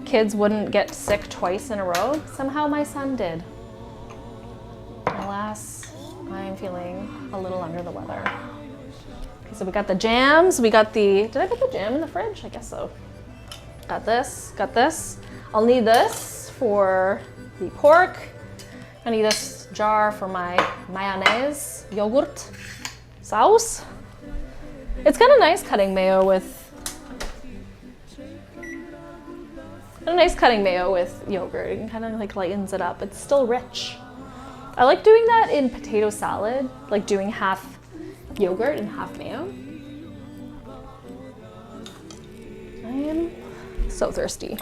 kids wouldn't get sick twice in a row. Somehow my son did. Alas, I am feeling a little under the weather. Okay, so we got the jams, did I put the jam in the fridge? I guess so. Got this. I'll need this for the pork. I need this jar for my mayonnaise, yogurt, sauce. It's kind of nice cutting mayo with yogurt. It kind of like lightens it up. It's still rich. I like doing that in potato salad, like doing half yogurt and half mayo. I am so thirsty.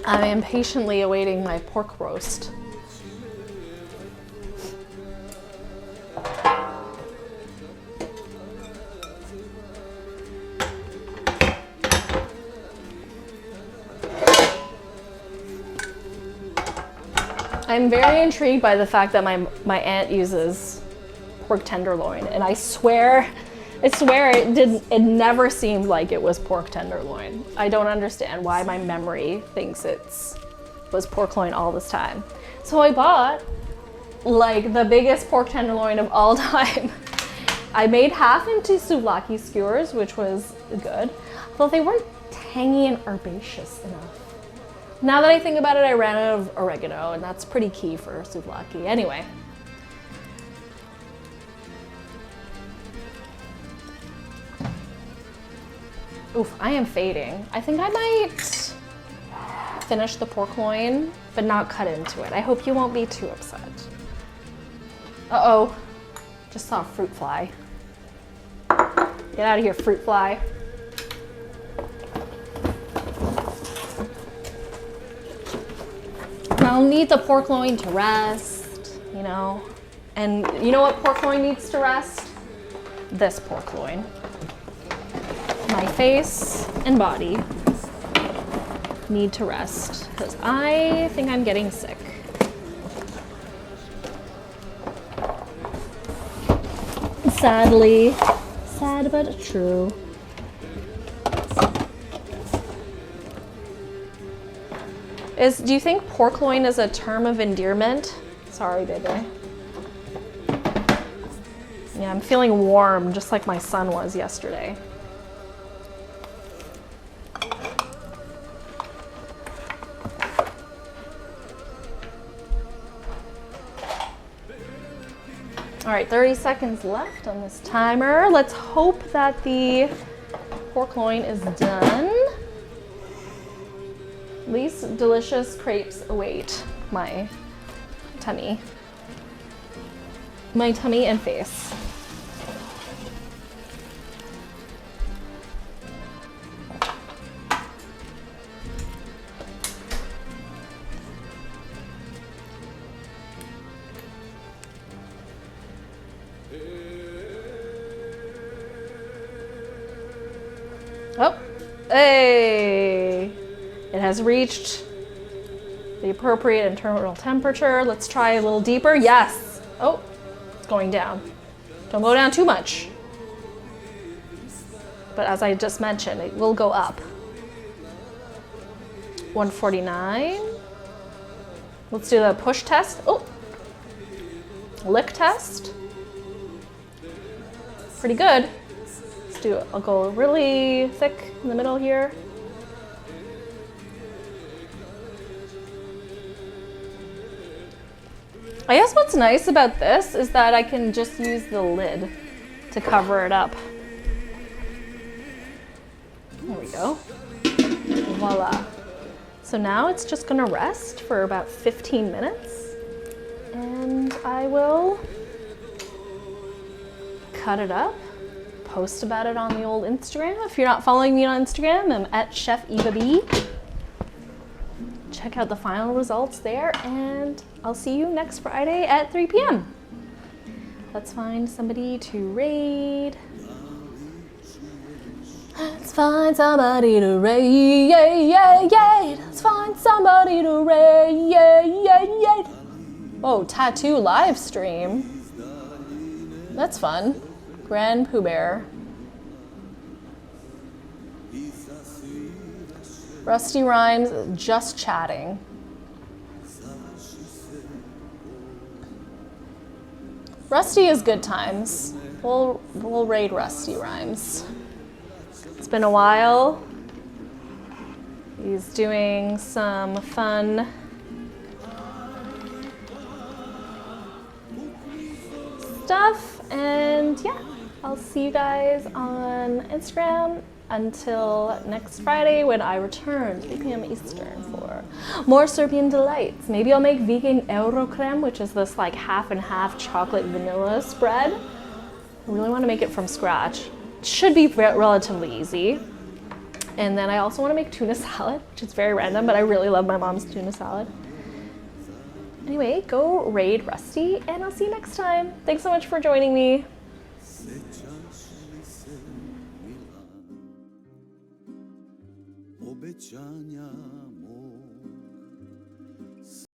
I am patiently awaiting my pork roast. I'm very intrigued by the fact that my aunt uses pork tenderloin, and I swear it never seemed like it was pork tenderloin. I don't understand why my memory thinks was pork loin all this time. So I bought like the biggest pork tenderloin of all time. I made half into souvlaki skewers, which was good, though they weren't tangy and herbaceous enough. Now that I think about it, I ran out of oregano, and that's pretty key for souvlaki. Anyway. Oof, I am fading. I think I might finish the pork loin, but not cut into it. I hope you won't be too upset. Uh-oh. Just saw a fruit fly. Get out of here, fruit fly. I'll need the pork loin to rest, you know. And you know what pork loin needs to rest? This pork loin. My face and body need to rest because I think I'm getting sick. Sadly, sad but true. Do you think pork loin is a term of endearment? Sorry, baby. Yeah, I'm feeling warm, just like my son was yesterday. All right, 30 seconds left on this timer. Let's hope that the pork loin is done. These delicious crepes await my tummy. My tummy and face. Oh, hey! It has reached the appropriate internal temperature. Let's try a little deeper. Yes! Oh, it's going down. Don't go down too much. But as I just mentioned, it will go up. 149. Let's do the push test. Oh, lick test. Pretty good. Let's do it. I'll go really thick in the middle here. I guess what's nice about this is that I can just use the lid to cover it up. There we go. Voila. So now it's just gonna rest for about 15 minutes and I will cut it up, post about it on the old Instagram. If you're not following me on Instagram, I'm at Chef Eva B. Check out the final results there, and I'll see you next Friday at 3 p.m. Let's find somebody to raid. Let's find somebody to raid. Let's find somebody to raid. Oh, tattoo live stream. That's fun. Grand Pooh Bear. Rusty Rhymes, just chatting. Rusty is good times. We'll raid Rusty Rhymes. It's been a while. He's doing some fun stuff, and yeah, I'll see you guys on Instagram until next Friday when I return 3 p.m. Eastern for more Serbian delights. Maybe I'll make vegan Eurocreme, which is this like half and half chocolate vanilla spread. I really want to make it from scratch. It should be relatively easy. And then I also want to make tuna salad, which is very random, but I really love my mom's tuna salad. Anyway, go raid Rusty, and I'll see you next time. Thanks so much for joining me. Obećanja